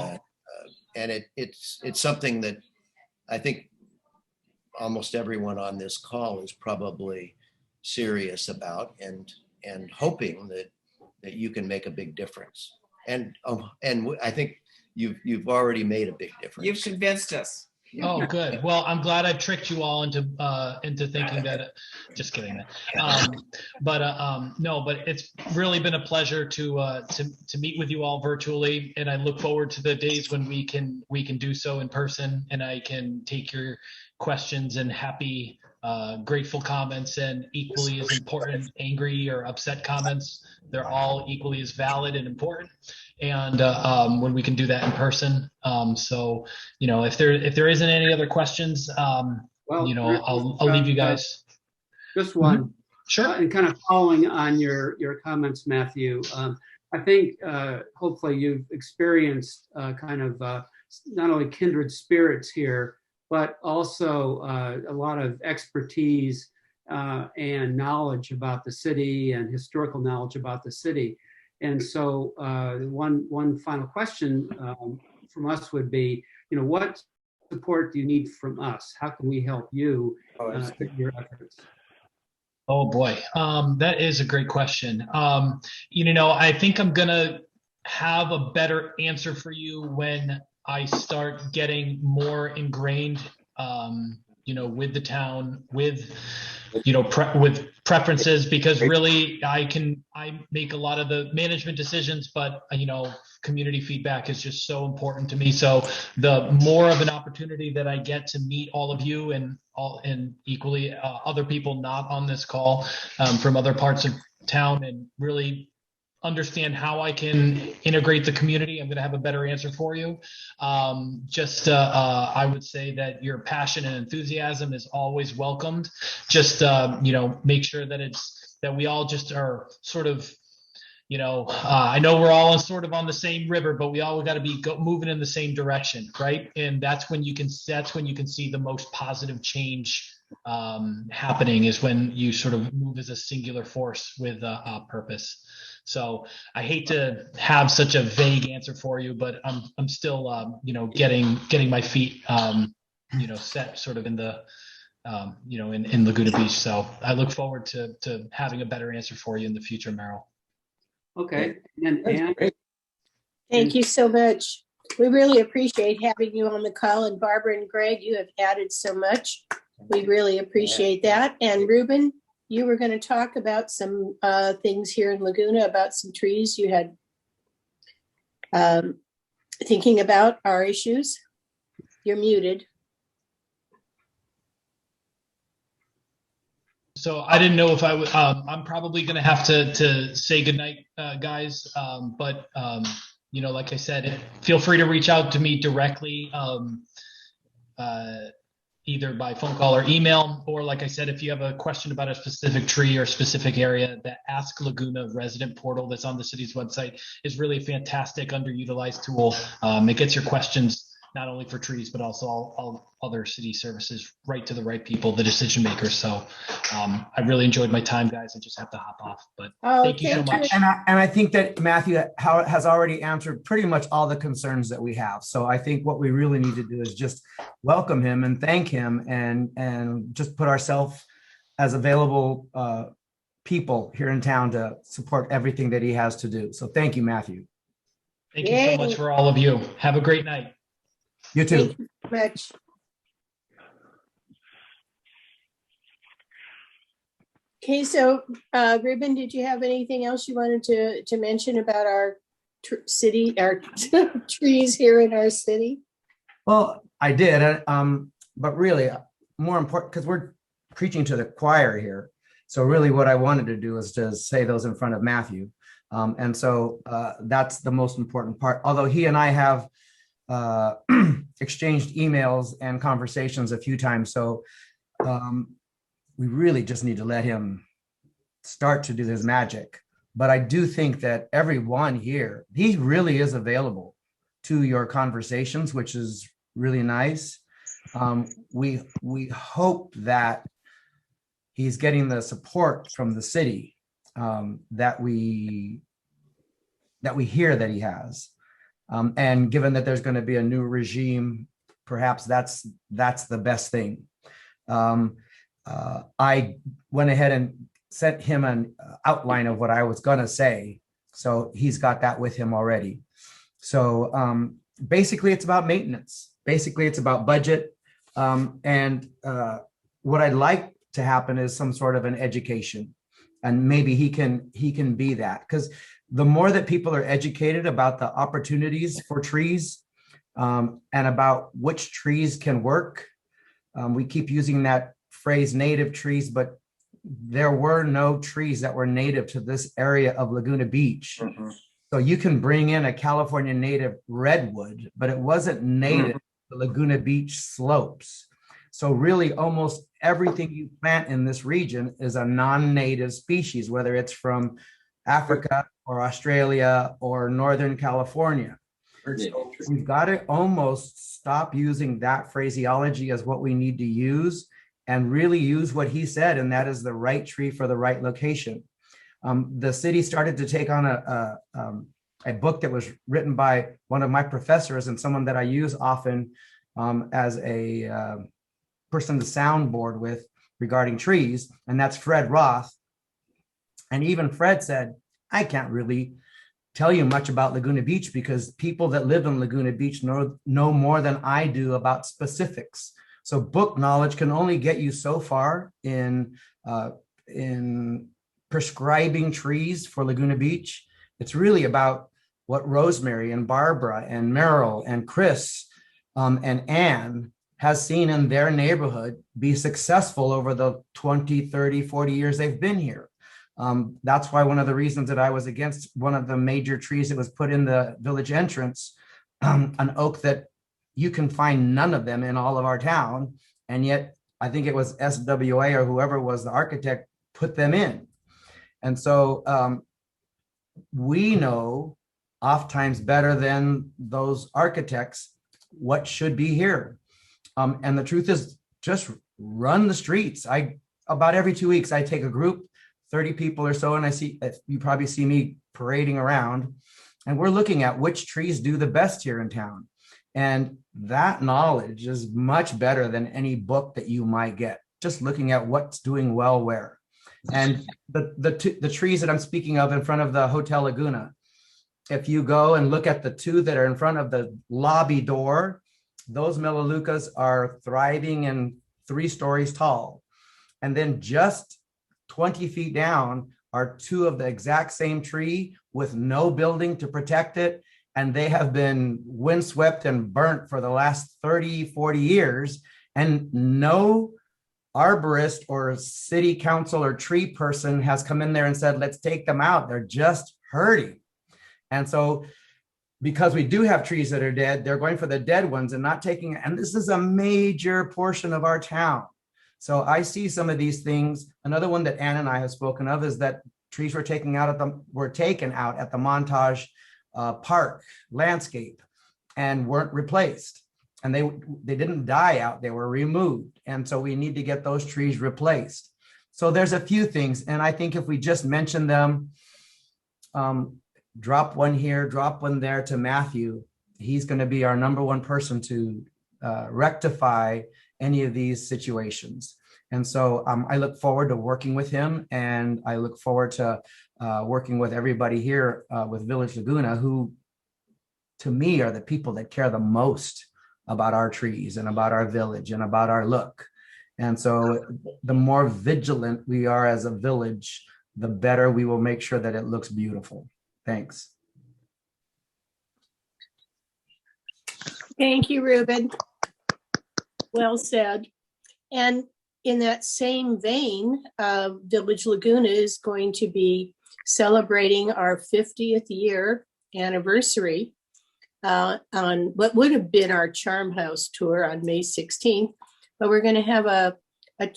Speaker 6: it's something that I think almost everyone on this call is probably serious about, and hoping that you can make a big difference. And I think you've already made a big difference.
Speaker 3: You've convinced us.
Speaker 5: Oh, good. Well, I'm glad I tricked you all into thinking that. Just kidding. But it's really been a pleasure to meet with you all virtually, and I look forward to the days when we can do so in person, and I can take your questions and happy, grateful comments, and equally as important, angry or upset comments. They're all equally as valid and important. And when we can do that in person. So, if there isn't any other questions, I'll leave you guys.
Speaker 2: Just one.
Speaker 5: Mm-hmm. Sure.
Speaker 2: And kind of following on your comments, Matthew, I think hopefully you've experienced kind of not only kindred spirits here, but also a lot of expertise and knowledge about the city, and historical knowledge about the city. And so one final question from us would be, what support do you need from us? How can we help you in your efforts?
Speaker 5: Oh boy, that is a great question. I think I'm gonna have a better answer for you when I start getting more ingrained, with the town, with preferences, because really I make a lot of the management decisions, but community feedback is just so important to me. So the more of an opportunity that I get to meet all of you and equally other people not on this call from other parts of town, and really understand how I can integrate the community, I'm going to have a better answer for you. I would say that your passion and enthusiasm is always welcomed. Just, make sure that we all just are sort of I know we're all sort of on the same river, but we all got to be moving in the same direction, right? And that's when you can see the most positive change happening, is when you sort of move as a singular force with a purpose. So I hate to have such a vague answer for you, but I'm still getting my feet set sort of in the in Laguna Beach. So I look forward to having a better answer for you in the future, Merrill.
Speaker 2: Okay. And Ann,
Speaker 1: Thank you so much. We really appreciate having you on the call. And Barbara and Greg, you have added so much. We really appreciate that. And Ruben, you were going to talk about some things here in Laguna, about some trees you had thinking about our issues. You're muted.
Speaker 5: So I didn't know if I would. I'm probably going to have to say goodnight, guys. But like I said, feel free to reach out to me directly, either by phone call or email. Or like I said, if you have a question about a specific tree or a specific area, the Ask Laguna resident portal that's on the city's website is really a fantastic underutilized tool. It gets your questions not only for trees, but also all other city services right to the right people, the decision makers. So I really enjoyed my time, guys. I just have to hop off, but thank you so much.
Speaker 4: And I think that Matthew has already answered pretty much all the concerns that we have. So I think what we really need to do is just welcome him and thank him and just put ourselves as available people here in town to support everything that he has to do. So thank you, Matthew.
Speaker 5: Thank you so much for all of you. Have a great night.
Speaker 4: You too.
Speaker 1: Thank you so much. Okay, so Ruben, did you have anything else you wanted to mention about our city, our trees here in our city?
Speaker 4: Well, I did, but really more important, because we're preaching to the choir here. So really what I wanted to do is to say those in front of Matthew. And so that's the most important part. Although he and I have exchanged emails and conversations a few times. So we really just need to let him start to do his magic. But I do think that everyone here, he really is available to your conversations, which is really nice. We hope that he's getting the support from the city that we hear that he has. And given that there's going to be a new regime, perhaps that's the best thing. I went ahead and sent him an outline of what I was going to say. So he's got that with him already. So basically it's about maintenance. Basically it's about budget. And what I'd like to happen is some sort of an education. And maybe he can be that, because the more that people are educated about the opportunities for trees and about which trees can work. We keep using that phrase native trees, but there were no trees that were native to this area of Laguna Beach. Mm-hmm. So you can bring in a California native redwood, but it wasn't native to Laguna Beach slopes. So really almost everything you plant in this region is a non-native species, whether it's from Africa or Australia or Northern California. So we've got to almost stop using that phraseology as what we need to use and really use what he said, and that is the right tree for the right location. The city started to take on a book that was written by one of my professors and someone that I use often as a person to soundboard with regarding trees, and that's Fred Roth. And even Fred said, I can't really tell you much about Laguna Beach because people that live in Laguna Beach know more than I do about specifics. So book knowledge can only get you so far in prescribing trees for Laguna Beach. It's really about what Rosemary and Barbara and Merrill and Chris and Ann has seen in their neighborhood be successful over the 20, 30, 40 years they've been here. That's why one of the reasons that I was against one of the major trees that was put in the village entrance, an oak that you can find none of them in all of our town. And yet I think it was SWA or whoever was the architect put them in. And so we know oftentimes better than those architects what should be here. And the truth is, just run the streets. About every 2 weeks, I take a group, 30 people or so, and you probably see me parading around, and we're looking at which trees do the best here in town. And that knowledge is much better than any book that you might get, just looking at what's doing well where. And the trees that I'm speaking of in front of the Hotel Laguna, if you go and look at the two that are in front of the lobby door, those melaleucas are thriving and 3 stories tall. And then just 20 feet down are 2 of the exact same tree with no building to protect it. And they have been windswept and burnt for the last 30, 40 years. And no arborist or city council or tree person has come in there and said, let's take them out. They're just hurting. And so because we do have trees that are dead, they're going for the dead ones and not taking, and this is a major portion of our town. So I see some of these things. Another one that Ann and I have spoken of is that trees were taken out at the Montage Park landscape and weren't replaced. And they didn't die out, they were removed. And so we need to get those trees replaced. So there's a few things. And I think if we just mention them, drop one here, drop one there to Matthew, he's going to be our number one person to rectify any of these situations. And so I look forward to working with him, and I look forward to working with everybody here with Village Laguna, who to me are the people that care the most about our trees and about our village and about our look. And so the more vigilant we are as a village, the better we will make sure that it looks beautiful. Thanks.
Speaker 1: Thank you, Ruben. Well said. And in that same vein, Village Laguna is going to be celebrating our 50th year anniversary on what would have been our Charm House tour on May 16th. But we're going to have a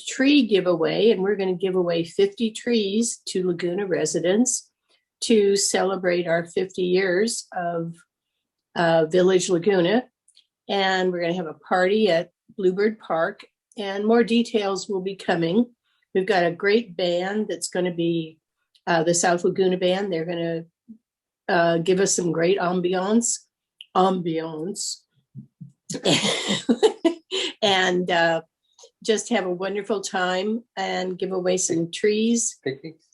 Speaker 1: tree giveaway, and we're going to give away 50 trees to Laguna residents to celebrate our 50 years of Village Laguna. And we're going to have a party at Bluebird Park, and more details will be coming. We've got a great band that's going to be the South Laguna Band. They're going to give us some great ambiance, and just have a wonderful time and give away some trees.
Speaker 10: Picnics.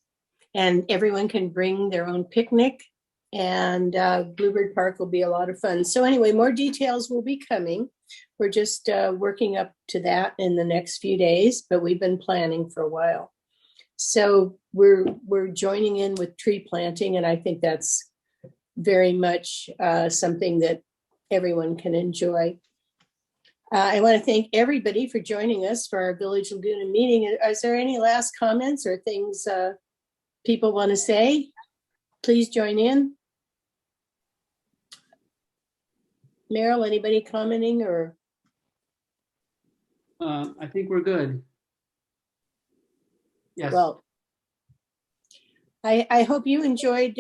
Speaker 1: And everyone can bring their own picnic, and Bluebird Park will be a lot of fun. So anyway, more details will be coming. We're just working up to that in the next few days, but we've been planning for a while. So we're joining in with tree planting, and I think that's very much something that everyone can enjoy. I want to thank everybody for joining us for our Village Laguna meeting. Is there any last comments or things people want to say? Please join in. Meryl, anybody commenting or?
Speaker 2: I think we're good. Yes.
Speaker 1: Well, I hope you enjoyed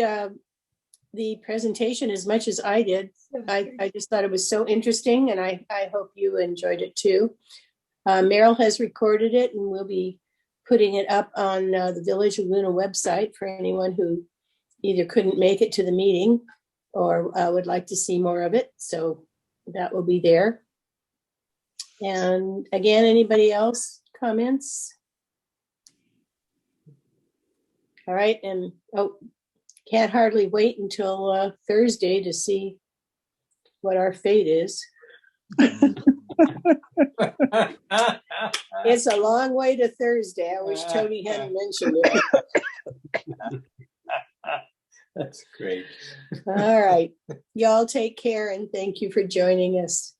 Speaker 1: the presentation as much as I did. I just thought it was so interesting, and I hope you enjoyed it too. Meryl has recorded it, and we'll be putting it up on the Village Laguna website for anyone who either couldn't make it to the meeting or would like to see more of it. So that will be there. And again, anybody else comments? All right, and can't hardly wait until Thursday to see what our fate is. It's a long way to Thursday. I wish Tony hadn't mentioned it.
Speaker 10: That's great.
Speaker 1: All right. Y'all take care, and thank you for joining us.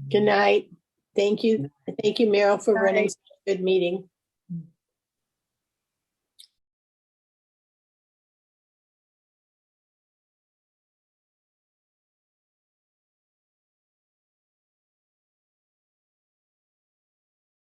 Speaker 1: Good night. Thank you. Thank you, Meryl, for running such a good meeting.